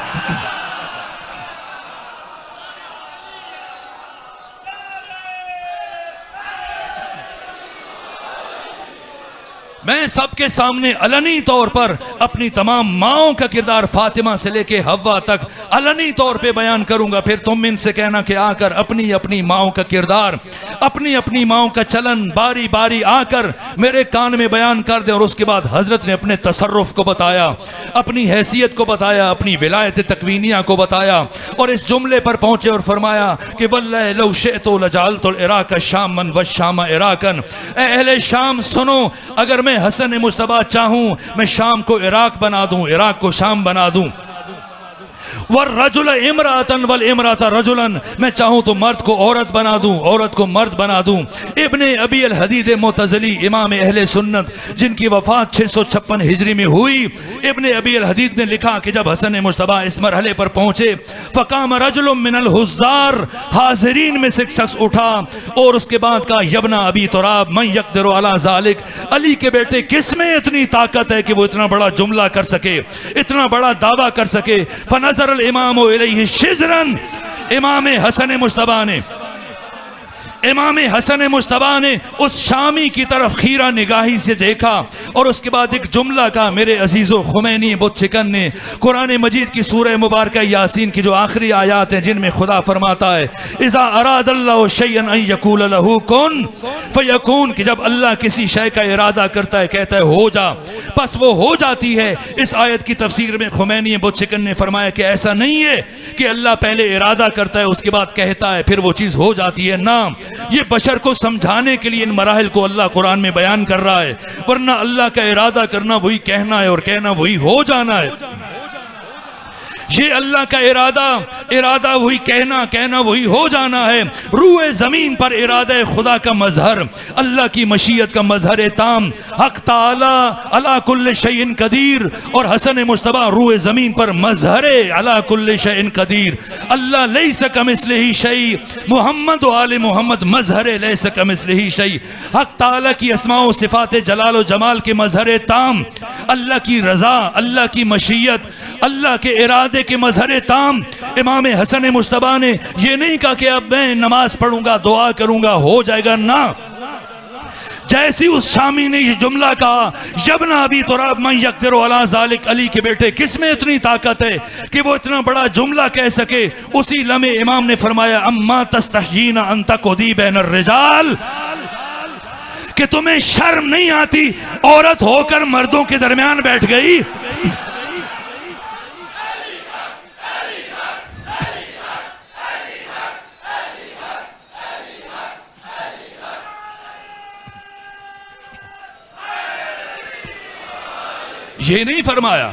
میں سب کے سامنے علنی طور پر اپنی تمام ماؤں کا کردار فاطمہ سے لے کے حوا تک علنی طور پہ بیان کروں گا، پھر تم ان سے کہنا کہ آ کر اپنی ماؤں کا کردار، اپنی ماؤں کا چلن باری باری آ کر میرے کان میں بیان کر دیں۔ اور اس کے بعد حضرت نے اپنے تصرف کو بتایا، اپنی حیثیت کو بتایا، اپنی ولایت تکوینیہ کو بتایا اور اس جملے پر پہنچے اور فرمایا کہ واللہ لو شئت لجعلت العراق شاما والشام عراقا، اے اہل شام سنو اگر میں حسن مجتبیٰ چاہوں میں شام کو عراق بنا دوں، عراق کو شام بنا دوں، والرجل امرأة والامرأة رجلا، میں چاہوں تو مرد کو عورت بنا دوں، عورت کو مرد بنا دوں۔ ابن ابی الحدید معتزلی امام اہل سنت جن کی وفات 656 ہجری میں ہوئی، ابن ابی الحدید نے لکھا کہ جب حسن مجتبیٰ اس مرحلے پر پہنچے فقام رجل من الحضار، حاضرین میں سے ایک شخص اٹھا اور اس کے بعد کہا یبن ابی تراب من یقدر علی ذالک، علی کے بیٹے کس میں اتنی طاقت ہے کہ وہ اتنا بڑا جملہ کر سکے، اتنا بڑا دعویٰ کر سکے۔ فنظر الامام الیہ شزرا، امام حسن مجتبیٰ نے اس شامی کی طرف خیرہ نگاہی سے دیکھا اور اس کے بعد ایک جملہ کہا۔ میرے عزیزو خمینی بت شکن نے قرآن مجید کی سورہ مبارکہ یاسین کی جو آخری آیات ہیں جن میں خدا فرماتا ہے اذا اراد اللہ شیئا ان یقول لہ کن فیکون، کہ جب اللہ کسی شے کا ارادہ کرتا ہے کہتا ہے ہو جا بس وہ ہو جاتی ہے۔ اس آیت کی تفسیر میں خمینی بت شکن نے فرمایا کہ ایسا نہیں ہے کہ اللہ پہلے ارادہ کرتا ہے اس کے بعد کہتا ہے پھر وہ چیز ہو جاتی ہے، نہ، یہ بشر کو سمجھانے کے لیے ان مراحل کو اللہ قرآن میں بیان کر رہا ہے، ورنہ اللہ کا ارادہ کرنا وہی کہنا ہے اور کہنا وہی ہو جانا ہے۔ یہ اللہ کا ارادہ وہی کہنا وہی ہو جانا ہے. روئے زمین پر ارادہ خدا کا مظہر، اللہ کی مشیت کا مظہر تام. حق تعالی علی کل شیء قدیر، اور حسن مجتبی روئے زمین پر مظہر علی کل شیء قدیر. اللہ لیس کمثلہ شیء، محمد و آل محمد مظہر لیس کمثلہ شیء. حق تعالی کی اسماء و صفات جلال و جمال کے مظہر تام، اللہ کی رضا، اللہ کی مشیت، اللہ کے ارادے کے مظہر تام. امام حسن مجتبی نے یہ نہیں کہا کہ اب میں نماز پڑھوں گا، دعا کروں گا، ہو جائے گا، نہ. جیسی اس شامی نے یہ جملہ کہا، یبنا ابی تراب من یقدر علی ذالک، علی کے بیٹے کس میں اتنی طاقت ہے کہ وہ اتنا بڑا جملہ کہہ سکے. اسی لمحے امام نے فرمایا اما تستحیین ان تقعدی بین الرجال، کہ تمہیں شرم نہیں آتی عورت ہو کر مردوں کے درمیان بیٹھ گئی. یہ نہیں فرمایا،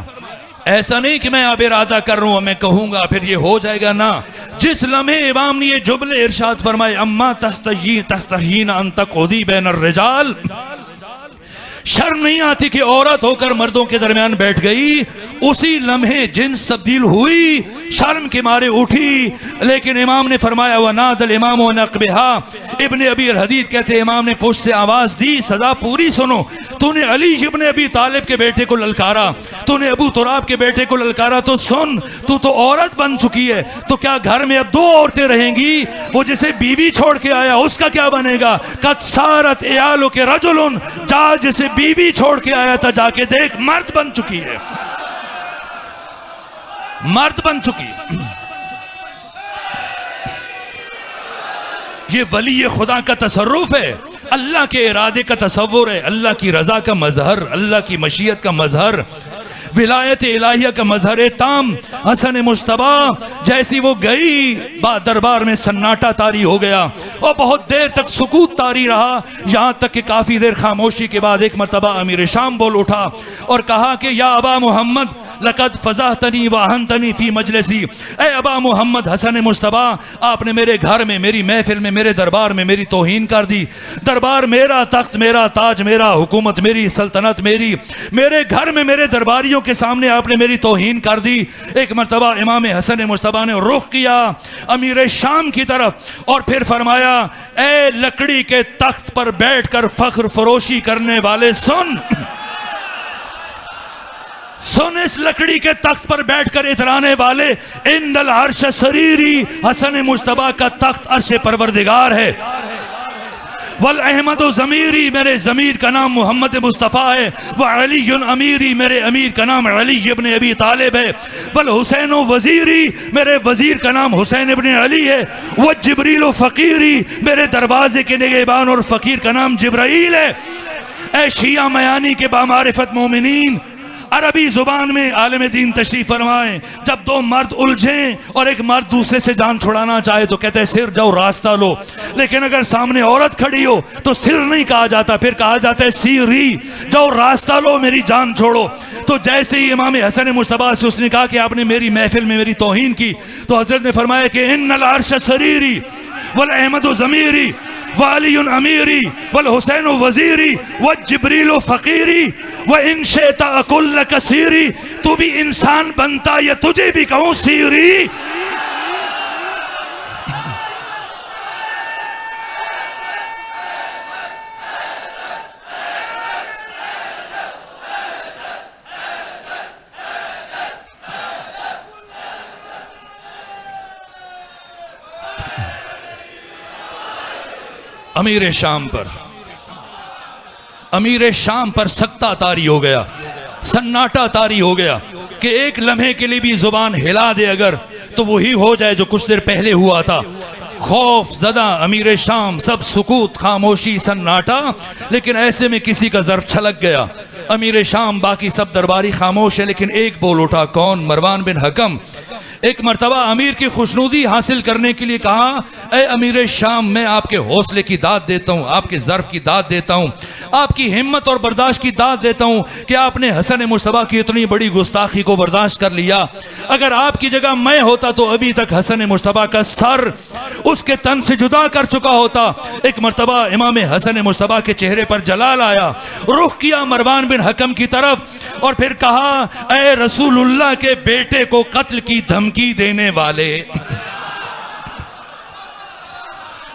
ایسا نہیں کہ میں اب ارادہ کر رہا ہوں میں کہوں گا پھر یہ ہو جائے گا، نہ. جس لمحے امام نے یہ جملے ارشاد فرمائے اما تستحیین ان تقعدی بین الرجال، شرم نہیں آتی کہ عورت ہو کر مردوں کے درمیان بیٹھ گئی، اسی لمحے جنس تبدیل ہوئی، شرم کے مارے اٹھی. لیکن امام نے فرمایا وَنَادَ الْإِمَامُ وَنَقْبِهَا، ابن ابی الحدید کہتے ہیں امام نے پشت سے آواز دی، سزا پوری سنو. تو نے علی ابن ابی طالب کے بیٹے کو للکارا، تو نے ابو تراب کے بیٹے کو للکارا، تو سن تو عورت بن چکی ہے، تو کیا گھر میں اب دو عورتیں رہیں گی؟ وہ جسے بیوی چھوڑ کے آیا اس کا کیا بنے گا؟ قد سارت عیالک رجل، جا جسے بیوی چھوڑ کے آیا تھا جا کے دیکھ مرد بن چکی ہے، مرد بن چکی. یہ ولی خدا کا تصرف ہے، اللہ کے ارادے کا تصور ہے، اللہ کی رضا کا مظہر، اللہ کی مشیت کا مظہر، ولایت الہیہ کا مظہر تام. حسن مجتبی جیسی وہ گئی دربار میں سناٹا طاری ہو گیا اور بہت دیر تک سکوت طاری رہا، یہاں تک کہ کافی دیر خاموشی کے بعد ایک مرتبہ امیر شام بول اٹھا اور کہا کہ یا ابا محمد لقد فضحتنی واہنتنی فی مجلسی، اے ابا محمد حسن مجتبی آپ نے میرے گھر میں، میری محفل میں، میرے دربار میں میری توہین کر دی. دربار میرا، تخت میرا، تاج میرا، حکومت میری، سلطنت میری، میرے گھر میں میرے درباریوں کے سامنے آپ نے میری توہین کر دی. ایک مرتبہ امام حسن مجتبی نے رخ کیا امیر شام کی طرف اور پھر فرمایا اے لکڑی کے تخت پر بیٹھ کر فخر فروشی کرنے والے سن، اس لکڑی کے تخت پر بیٹھ کر اترانے والے، ان العرش سریری، حسن مجتبی کا تخت عرش پروردگار ہے. والاحمد ضمیری، میرے ضمیر کا نام محمد مصطفیٰ ہے. وعلی امیری، میرے امیر کا نام علی ابن ابی طالب ہے. والحسین وزیری، میرے وزیر کا نام حسین ابن علی ہے. وجبریل فقیری، میرے دروازے کے نگہبان اور فقیر کا نام جبرائیل ہے. اے شیعہ میانی کے بامعرفت مومنین، عربی زبان میں عالم دین تشریف فرمائیں، جب دو مرد الجھیں اور ایک مرد دوسرے سے جان چھڑانا چاہے تو کہتے ہیں سر جاؤ راستہ لو، لیکن اگر سامنے عورت کھڑی ہو تو سر نہیں کہا جاتا، پھر کہا جاتا ہے سیری، جاؤ راستہ لو میری جان چھوڑو. تو جیسے ہی امام حسن مجتبی سے اس نے کہا کہ آپ نے میری محفل میں میری توہین کی، تو حضرت نے فرمایا کہ ان العرش سریری والاحمد ضمیری وعلی امیری والحسین وزیری والجبریل فقیری وان شئت اقل لک سیری، تو بھی انسان بنتا یا تجھے بھی کہوں سیری. امیر شام پر سکتہ طاری ہو گیا، سناٹا طاری ہو گیا کہ ایک لمحے کے لیے بھی زبان ہلا دے اگر تو وہی ہو جائے جو کچھ دیر پہلے ہوا تھا. خوف زدہ امیر شام، سب سکوت، خاموشی، سناٹا. لیکن ایسے میں کسی کا ظرف چھلک گیا. امیر شام، باقی سب درباری خاموش ہے لیکن ایک بول اٹھا. کون؟ مروان بن حکم. ایک مرتبہ امیر کی خوشنودی حاصل کرنے کے لیے کہا اے امیر شام میں آپ کے حوصلے کی داد دیتا ہوں، آپ کے ظرف کی داد دیتا ہوں، آپ کی ہمت اور برداشت کی داد دیتا ہوں کہ آپ نے حسن مجتبیٰ کی اتنی بڑی گستاخی کو برداشت کر لیا۔ اگر آپ کی جگہ میں ہوتا تو ابھی تک حسن مجتبیٰ کا سر اس کے تن سے جدا کر چکا ہوتا۔ ایک مرتبہ امام حسن مجتبیٰ کے چہرے پر جلال آیا، رخ کیا مروان بن حکم کی طرف اور پھر کہا اے رسول اللہ کے بیٹے کو قتل کی دھمکی دینے والے،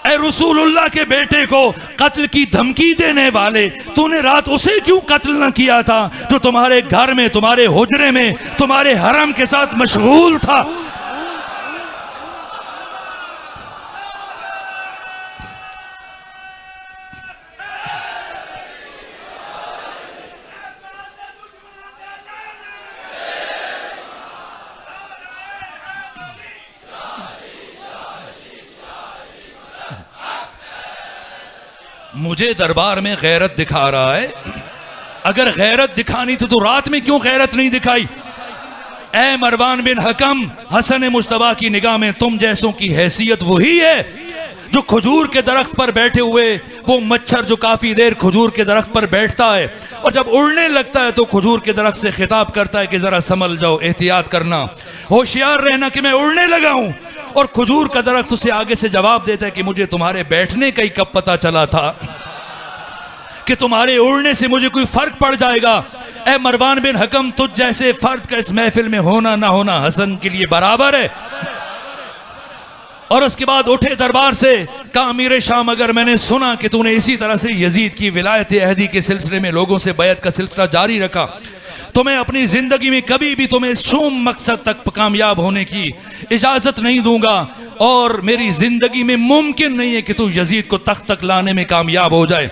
اے رسول اللہ کے بیٹے کو قتل کی دھمکی دینے والے، تو نے رات اسے کیوں قتل نہ کیا تھا جو تمہارے گھر میں، تمہارے حجرے میں، تمہارے حرم کے ساتھ مشغول تھا؟ مجھے دربار میں غیرت دکھا رہا ہے، اگر غیرت دکھانی تھی تو رات میں کیوں غیرت نہیں دکھائی؟ اے مروان بن حکم، حسن مجتبیٰ کی نگاہ میں تم جیسوں کی حیثیت وہی ہے جو کھجور کے درخت پر بیٹھے ہوئے وہ مچھر جو کافی دیر کھجور کے درخت پر بیٹھتا ہے اور جب اڑنے لگتا ہے تو کھجور کے درخت سے خطاب کرتا ہے کہ ذرا سنبھل جاؤ، احتیاط کرنا، ہوشیار رہنا کہ میں اڑنے لگا ہوں، اور کھجور کا درخت اسے آگے سے جواب دیتا ہے کہ مجھے تمہارے بیٹھنے کا ہی کب پتہ چلا تھا کہ تمہارے اڑنے سے مجھے کوئی فرق پڑ جائے گا۔ اے مروان بن حکم، تجھ جیسے فرد کا اس محفل میں ہونا نہ ہونا حسن کے لیے برابر ہے۔ اور اس کے بعد اٹھے دربار سے، کہا امیر شام اگر میں نے سنا کہ تو نے اسی طرح سے یزید کی ولایت عہدی کے سلسلے میں لوگوں سے بیعت کا سلسلہ جاری رکھا تو میں اپنی زندگی میں کبھی بھی تمہیں شوم مقصد تک کامیاب ہونے کی اجازت نہیں دوں گا، اور میری زندگی میں ممکن نہیں ہے کہ تو یزید کو تخت تک لانے میں کامیاب ہو جائے۔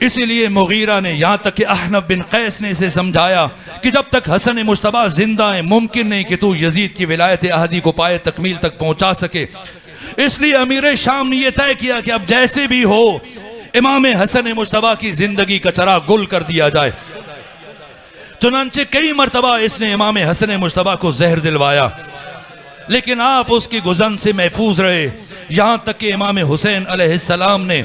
اسی لیے مغیرہ نے، یہاں تک کہ احنف بن قیس نے اسے سمجھایا کہ جب تک حسن مجتبیٰ زندہ ہے ممکن نہیں کہ تو یزید کی ولایت عہدی کو پائے تکمیل تک پہنچا سکے۔ اس لیے امیر شام نے یہ طے کیا کہ اب جیسے بھی ہو امام حسن مجتبیٰ کی زندگی کا چراغ گل کر دیا جائے۔ چنانچہ کئی مرتبہ اس نے امام حسن مجتبیٰ کو زہر دلوایا، لیکن آپ اس کی گزن سے محفوظ رہے، یہاں تک کہ امام حسین علیہ السلام نے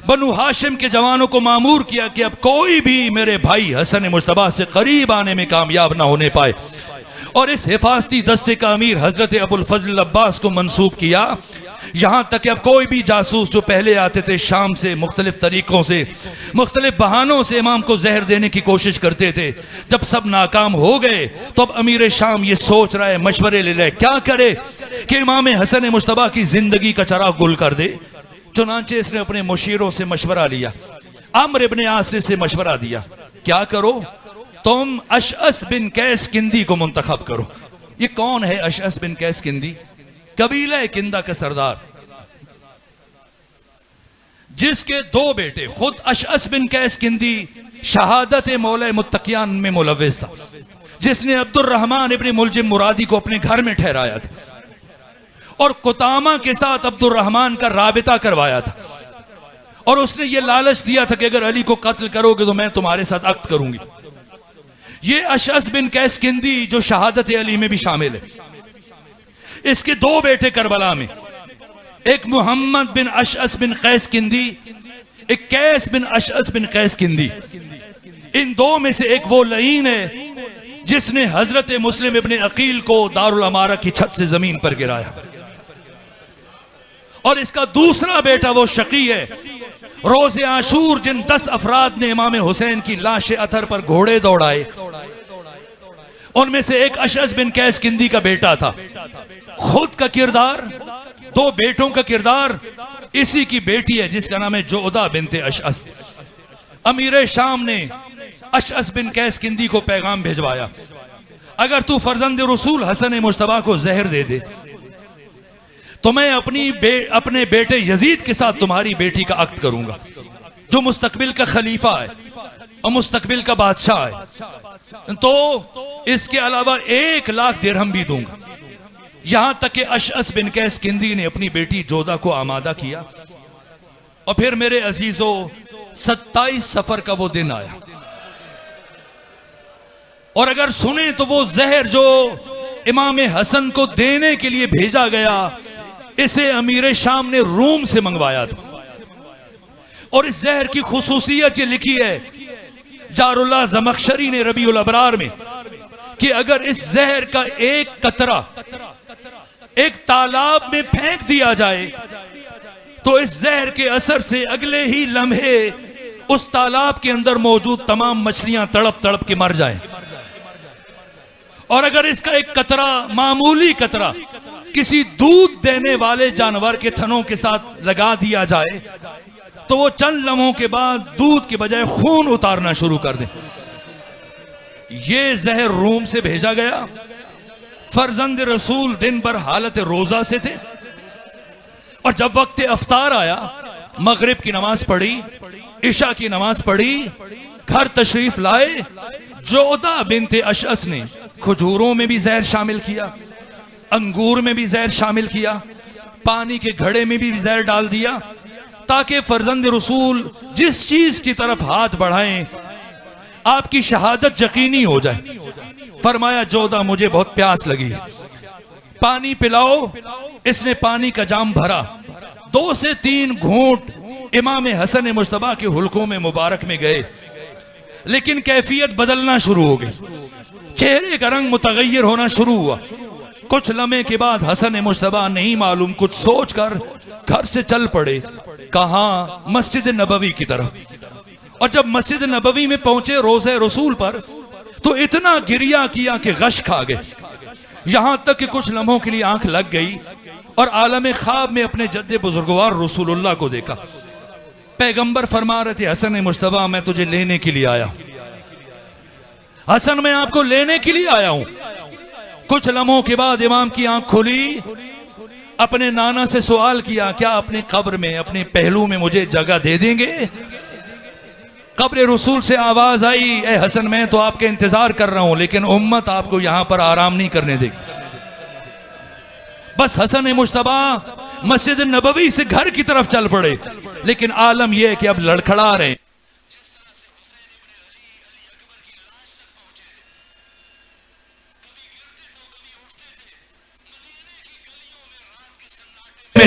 بنو ہاشم کے جوانوں کو مامور کیا کہ اب کوئی بھی میرے بھائی حسن مجتبیٰ سے قریب آنے میں کامیاب نہ ہونے پائے، اور اس حفاظتی دستے کا امیر حضرت ابو الفضل عباس کو منسوب کیا، یہاں تک کہ اب کوئی بھی جاسوس جو پہلے آتے تھے شام سے مختلف طریقوں سے، مختلف بہانوں سے امام کو زہر دینے کی کوشش کرتے تھے، جب سب ناکام ہو گئے تو اب امیر شام یہ سوچ رہا ہے، مشورے لے رہے کیا کرے کہ امام حسن مجتبیٰ کی زندگی کا چراغ گل کر دے۔ چنانچہ اس نے اپنے مشیروں سے مشورہ لیا، عمرو ابن عاص سے مشورہ دیا، کیا کرو تم اشعث بن قیس کندی کو منتخب کرو۔ یہ کون ہے اشعث بن قیس کندی؟ قبیلہ کندہ کا سردار، جس کے دو بیٹے، خود اشعث بن قیس کندی شہادت مولا متقیان میں ملوث تھا، جس نے عبد الرحمن ابن ملجم مرادی کو اپنے گھر میں ٹھہرایا تھا اور قطامہ کے ساتھ عبد الرحمن کا رابطہ کروایا تھا، اور اس نے یہ لالچ دیا تھا کہ اگر علی کو قتل کرو گے تو میں تمہارے ساتھ عقد کروں گی۔ یہ اشعث بن قیس کندی جو شہادت علی میں بھی شامل ہے، اس کے دو بیٹے کربلا میں، ایک محمد بن اشعث بن قیس کندی، ایک قیس بن اشعث بن قیس کندی، ان دو میں سے ایک وہ لعین ہے جس نے حضرت مسلم ابن عقیل کو دارالامارہ کی چھت سے زمین پر گرایا، اور اس کا دوسرا بیٹا وہ شقی ہے، روز عاشور جن 10 افراد نے امام حسین کی لاش اطہر پر گھوڑے دوڑائے، ان میں سے ایک اشعث بن قیس کندی کا بیٹا تھا۔ خود کا کردار، دو بیٹوں کا کردار، اسی کی بیٹی ہے جس کا نام ہے جعدہ بنت اشعث۔ امیر شام نے اشعث بن قیس کندی کو پیغام بھیجوایا، اگر تو فرزند رسول حسن مجتبیٰ کو زہر دے دے تو میں اپنے بیٹے یزید کے ساتھ تمہاری بیٹی کا عقد کروں گا، جو مستقبل کا خلیفہ ہے اور مستقبل کا بادشاہ ہے، تو اس کے علاوہ 1,00,000 درہم بھی دوں گا۔ یہاں تک کہ اشعث بن قیس کندی نے اپنی بیٹی جودہ کو آمادہ کیا، اور پھر میرے عزیزو 27 سفر کا وہ دن آیا، اور اگر سنیں تو وہ زہر جو امام حسن کو دینے کے لیے بھیجا گیا، اسے امیر شام نے روم سے منگوایا تھا، اور اس زہر کی خصوصیت یہ لکھی ہے جار اللہ زمخشری نے ربیع الابرار میں کہ اگر اس زہر کا ایک قطرہ ایک تالاب میں پھینک دیا جائے تو اس زہر کے اثر سے اگلے ہی لمحے اس تالاب کے اندر موجود تمام مچھلیاں تڑپ تڑپ کے مر جائیں، اور اگر اس کا ایک قطرہ، معمولی قطرہ، کسی دودھ دینے والے جانور کے تھنوں کے ساتھ لگا دیا جائے تو وہ چند لمحوں کے بعد دودھ کے بجائے خون اتارنا شروع کر دیں۔ یہ زہر روم سے بھیجا گیا۔ فرزند رسول دن بھر حالت روزہ سے تھے، اور جب وقت افطار آیا، مغرب کی نماز پڑھی، عشاء کی نماز پڑھی، گھر تشریف لائے، جودہ بنت اشعث نے کھجوروں میں بھی زہر شامل کیا، انگور میں بھی زہر شامل کیا، پانی کے گھڑے میں بھی زہر ڈال دیا، تاکہ فرزند رسول جس چیز کی طرف ہاتھ بڑھائیں آپ کی شہادت یقینی ہو جائے۔ فرمایا جودہ مجھے بہت پیاس لگی، پانی پلاؤ۔ اس نے پانی کا جام بھرا، 2 سے 3 گھونٹ امام حسن مجتبیٰ کے حلقوں میں مبارک میں گئے، لیکن کیفیت بدلنا شروع ہو گئی، چہرے کا رنگ متغیر ہونا شروع ہوا۔ کچھ لمحے کے بعد حسن مجتبیٰ نہیں معلوم کچھ سوچ کر گھر سے چل پڑے، کہاں؟ مسجد نبوی کی طرف۔ اور جب مسجد نبوی میں پہنچے روضہ رسول پر تو اتنا گریہ کیا کہ غش کھا گئے، یہاں تک کہ کچھ لمحوں کے لیے آنکھ لگ گئی اور عالم خواب میں اپنے جد بزرگوار رسول اللہ کو دیکھا۔ پیغمبر فرما رہے تھے حسن مجتبیٰ میں تجھے لینے کے لیے آیا ہوں، حسن میں آپ کو لینے کے لیے آیا ہوں۔ کچھ لمحوں کے بعد امام کی آنکھ کھلی، اپنے نانا سے سوال کیا کیا اپنی قبر میں، اپنے پہلو میں مجھے جگہ دے دیں گے؟ قبر رسول سے آواز آئی، اے حسن میں تو آپ کے انتظار کر رہا ہوں، لیکن امت آپ کو یہاں پر آرام نہیں کرنے دے گی۔ بس حسن مجتبیٰ مسجد نبوی سے گھر کی طرف چل پڑے، لیکن عالم یہ ہے کہ اب لڑکھڑا رہے ہیں۔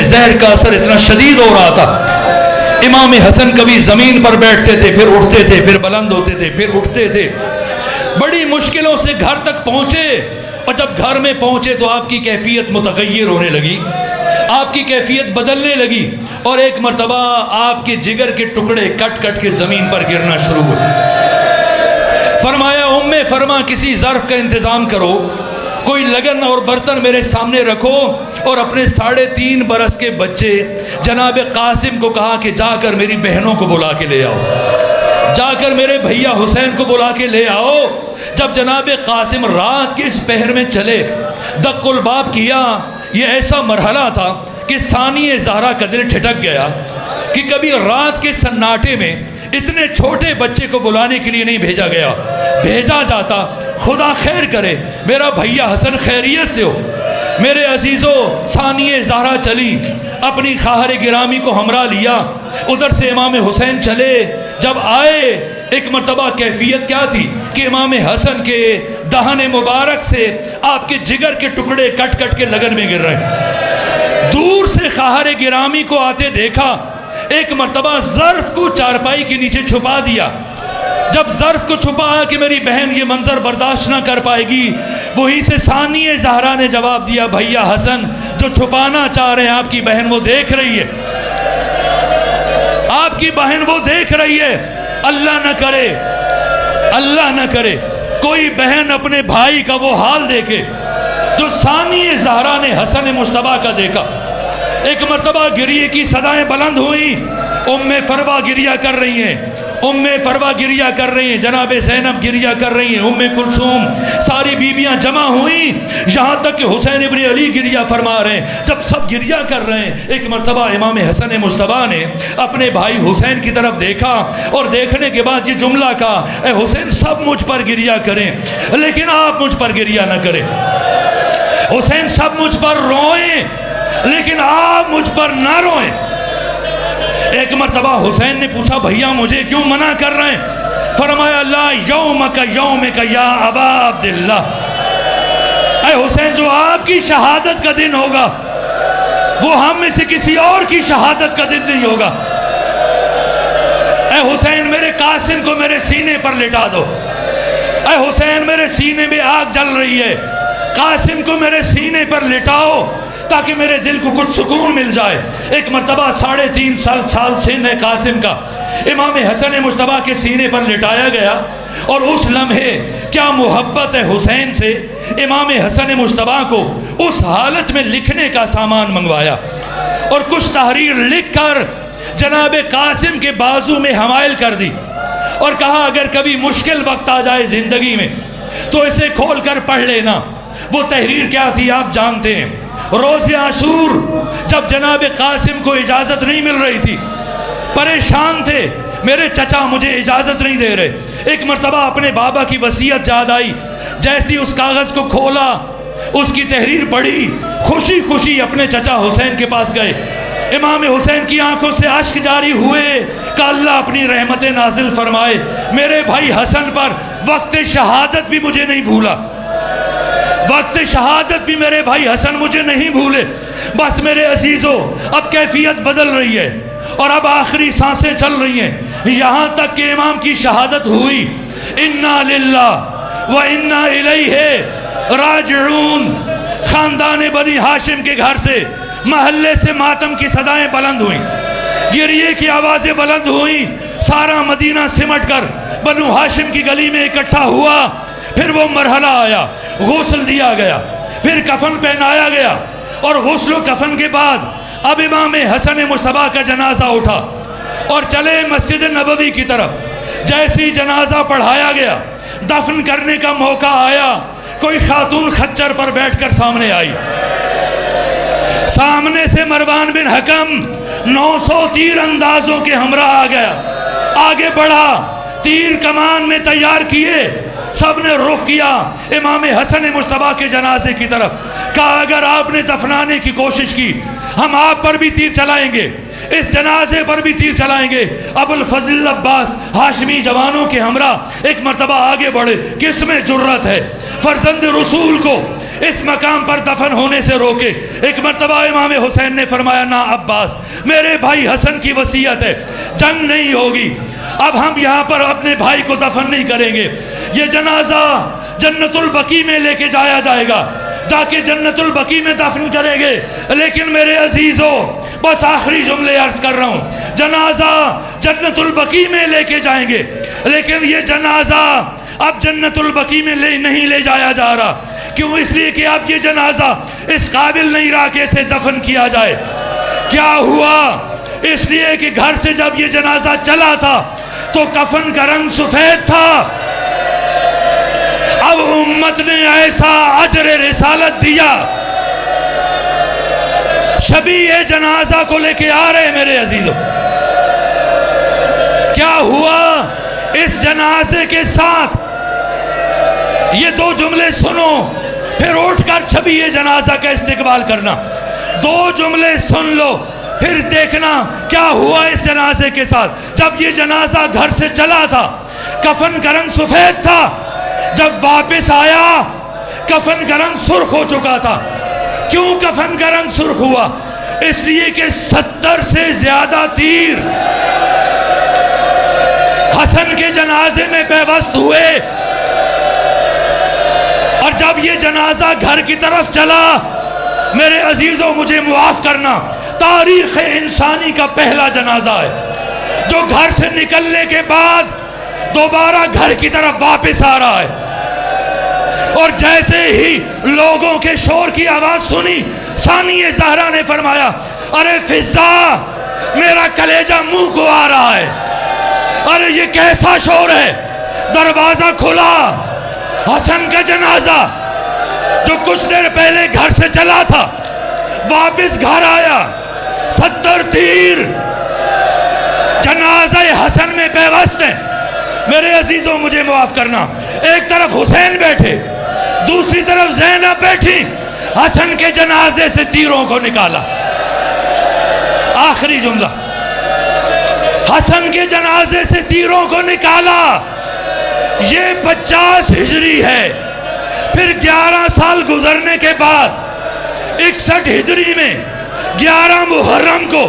زہر کا اثر اتنا شدید ہو رہا تھا، امام حسن کبھی زمین پر بیٹھتے تھے، پھر اٹھتے تھے، پھر بلند ہوتے تھے، پھر اٹھتے تھے، بڑی مشکلوں سے گھر تک پہنچے، اور جب گھر میں پہنچے تو آپ کی کیفیت متغیر ہونے لگی، آپ کی کیفیت بدلنے لگی، اور ایک مرتبہ آپ کے جگر کے ٹکڑے کٹ کٹ کے زمین پر گرنا شروع ہوئے۔ فرمایا ام فرما کسی ظرف کا انتظام کرو، کوئی لگن اور برتن میرے سامنے رکھو، اور اپنے 3.5 برس کے بچے جناب قاسم کو کہا کہ جا کر میری بہنوں کو بلا کے لے آؤ، جا کر میرے بھیا حسین کو بلا کے لے آؤ۔ جب جناب قاسم رات کے اس پہر میں چلے، دق الباب کیا، یہ ایسا مرحلہ تھا کہ ثانی زہرا کا دل ٹھٹک گیا کہ کبھی رات کے سناٹے میں اتنے چھوٹے بچے کو بلانے کے لیے نہیں بھیجا گیا، بھیجا جاتا خدا خیر کرے میرا بھیا حسن خیریت سے ہو۔ میرے عزیزو، ثانی زہرا چلی، اپنی خواہر گرامی کو ہمراہ لیا، ادھر سے امام حسین چلے۔ جب آئے ایک مرتبہ کیفیت کیا تھی کہ امام حسن کے دہن مبارک سے آپ کے جگر کے ٹکڑے کٹ کٹ کے لگن میں گر رہے۔ دور سے خواہر گرامی کو آتے دیکھا، ایک مرتبہ ظرف کو چارپائی کے نیچے چھپا دیا۔ جب ظرف کو چھپایا کہ میری بہن یہ منظر برداشت نہ کر پائے گی، وہی سے ثانی زہرا نے جواب دیا، بھیا حسن جو چھپانا چاہ رہے ہیں آپ کی بہن وہ دیکھ رہی ہے، آپ کی بہن وہ دیکھ رہی ہے۔ اللہ نہ کرے، اللہ نہ کرے کوئی بہن اپنے بھائی کا وہ حال دیکھے جو ثانی زہرا نے حسن مجتبیٰ کا دیکھا۔ ایک مرتبہ گریہ کی صدائیں بلند ہوئیں، ام فروہ گریہ کر رہی ہیں، ام فروہ گریہ کر رہی ہیں، جناب زینب گریہ کر رہی ہیں، ام کلثوم، ساری بیویاں جمع ہوئیں، یہاں تک کہ حسین ابن علی گریہ فرما رہے ہیں۔ جب سب گریہ کر رہے ہیں، ایک مرتبہ امام حسن مجتبیٰ نے اپنے بھائی حسین کی طرف دیکھا، اور دیکھنے کے بعد یہ جملہ کہا، اے حسین سب مجھ پر گریہ کریں لیکن آپ مجھ پر گریہ نہ کریں، حسین سب مجھ پر روئیں لیکن آپ مجھ پر نہ روئیں۔ ایک مرتبہ حسین نے پوچھا، بھیا مجھے کیوں منع کر رہے ہیں؟ فرمایا لا یومک یومک یا ابا عبداللہ، اے حسین جو آپ کی شہادت کا دن ہوگا وہ ہم میں سے کسی اور کی شہادت کا دن نہیں ہوگا۔ اے حسین میرے قاسم کو میرے سینے پر لٹا دو۔ اے حسین میرے سینے میں آگ جل رہی ہے، قاسم کو میرے سینے پر لٹاؤ تاکہ میرے دل کو کچھ سکون مل جائے۔ ایک مرتبہ 3.5 سال سن ہے قاسم کا، امام حسن مجتبیٰ کے سینے پر لٹایا گیا، اور اس لمحے کیا محبت ہے حسین سے، امام حسن مجتبیٰ کو اس حالت میں لکھنے کا سامان منگوایا اور کچھ تحریر لکھ کر جناب قاسم کے بازو میں حمائل کر دی، اور کہا اگر کبھی مشکل وقت آ جائے زندگی میں تو اسے کھول کر پڑھ لینا۔ وہ تحریر کیا تھی آپ جانتے ہیں۔ روز عاشور جب جناب قاسم کو اجازت نہیں مل رہی تھی، پریشان تھے، میرے چچا مجھے اجازت نہیں دے رہے، ایک مرتبہ اپنے بابا کی وصیت یاد آئی، جیسی اس کاغذ کو کھولا، اس کی تحریر پڑھی، خوشی خوشی اپنے چچا حسین کے پاس گئے۔ امام حسین کی آنکھوں سے اشک جاری ہوئے کہ اللہ اپنی رحمت نازل فرمائے، میرے بھائی حسن پر وقت شہادت بھی مجھے نہیں بھولا، وقت شہادت بھی میرے بھائی حسن مجھے نہیں بھولے۔ بس میرے عزیزو اب کیفیت بدل رہی ہے اور اب آخری سانسیں چل رہی ہیں، یہاں تک کہ امام کی شہادت ہوئی۔ انا للہ و انا الیہ راجعون۔ خاندان بنی ہاشم کے گھر سے، محلے سے ماتم کی صدائیں بلند ہوئیں، گریے کی آوازیں بلند ہوئیں، سارا مدینہ سمٹ کر بنو ہاشم کی گلی میں اکٹھا ہوا۔ پھر وہ مرحلہ آیا، غسل دیا گیا، پھر کفن پہنایا گیا، اور غسل و کفن کے بعد اب امام حسن مجتبیٰ کا جنازہ اٹھا اور چلے مسجد نبوی کی طرف۔ جیسی جنازہ پڑھایا گیا، دفن کرنے کا موقع آیا، کوئی خاتون خچر پر بیٹھ کر سامنے آئی، سامنے سے مروان بن حکم 900 تیر اندازوں کے ہمراہ آ گیا، آگے بڑھا، تیر کمان میں تیار کیے، سب نے رخ کیا امام حسن مجتبیٰ کے جنازے کی طرف، کہا اگر آپ نے دفنانے کی کوشش کی ہم آپ پر بھی تیر چلائیں گے، اس جنازے پر بھی تیر چلائیں گے۔ ابو الفضل عباس ہاشمی جوانوں کے ہمراہ ایک مرتبہ آگے بڑھے، کس میں جرت ہے فرزند رسول کو اس مقام پر دفن ہونے سے روکے۔ ایک مرتبہ امام حسین نے فرمایا نا عباس، میرے بھائی حسن کی وصیت ہے، جنگ نہیں ہوگی، اب ہم یہاں پر اپنے بھائی کو دفن نہیں کریں گے، یہ جنازہ جنت البقیع میں لے کے جایا جائے گا، جا کے جنت البقیع میں دفن کریں گے۔ لیکن میرے عزیزو بس آخری جملے عرض کر رہا ہوں، جنازہ جنت البقیع میں لے کے جائیں گے، لیکن یہ جنازہ اب جنت البقیع میں نہیں لے جایا جا رہا، کیوں؟ اس لیے کہ اب یہ جنازہ اس قابل نہیں رہا کہ اسے دفن کیا جائے۔ کیا ہوا؟ اس لیے کہ گھر سے جب یہ جنازہ چلا تھا تو کفن کا رنگ سفید تھا، اب امت نے ایسا اجر رسالت دیا، شبیہ جنازہ کو لے کے آ رہے میرے عزیزو۔ کیا ہوا؟ اس جنازے کے ساتھ یہ 2 جملے سنو، پھر اٹھ کر شبیہ جنازہ کا استقبال کرنا۔ 2 جملے سن لو، پھر دیکھنا کیا ہوا اس جنازے کے ساتھ۔ جب یہ جنازہ گھر سے چلا تھا کفن کا رنگ سفید تھا، جب واپس آیا کفن کا رنگ سرخ ہو چکا تھا۔ کیوں کفن کا رنگ سرخ ہوا؟ اس لیے کہ 70 سے زیادہ تیر حسن کے جنازے میں پیوست ہوئے، اور جب یہ جنازہ گھر کی طرف چلا، میرے عزیزوں مجھے معاف کرنا، تاریخ انسانی کا پہلا جنازہ ہے جو گھر سے نکلنے کے بعد دوبارہ گھر کی طرف واپس آ رہا ہے۔ اور جیسے ہی لوگوں کے شور کی آواز سنی، ثانی زہرا نے فرمایا ارے فضا، میرا کلیجہ منہ کو آ رہا ہے، ارے یہ کیسا شور ہے؟ دروازہ کھلا، حسن کا جنازہ جو کچھ دیر پہلے گھر سے چلا تھا واپس گھر آیا، 70 تیر جنازہ حسن میں پیوست ہیں۔ میرے عزیزوں مجھے معاف کرنا، ایک طرف حسین بیٹھے، دوسری طرف زینب بیٹھی، حسن کے جنازے سے تیروں کو نکالا۔ آخری جملہ، حسن کے جنازے سے تیروں کو نکالا۔ یہ 50 ہجری ہے، پھر 11 سال گزرنے کے بعد 61 ہجری میں 11 محرم کو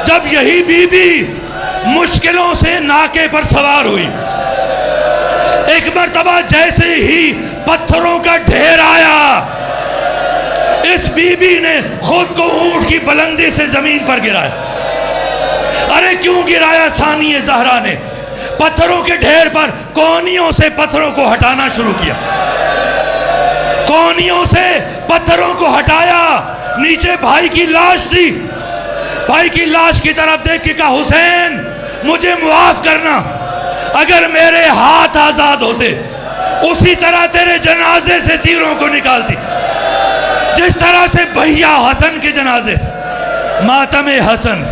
جب یہی بی بی مشکلوں سے ناکے پر سوار ہوئی، ایک مرتبہ جیسے ہی پتھروں کا ڈھیر آیا، اس بی بی نے خود کو اونٹ کی بلندی سے زمین پر گرایا۔ ارے کیوں گرایا؟ ثانیہ زہرا نے پتھروں کے ڈھیر پر کونیوں سے پتھروں کو ہٹانا شروع کیا، کونیوں سے پتھروں کو ہٹایا، نیچے بھائی کی لاش تھی، بھائی کی لاش کی طرف دیکھ کے کہا حسین مجھے معاف کرنا، اگر میرے ہاتھ آزاد ہوتے اسی طرح تیرے جنازے سے تیروں کو نکالتی، جس طرح سے بھیا حسن کے جنازے سے۔ ماتم حسن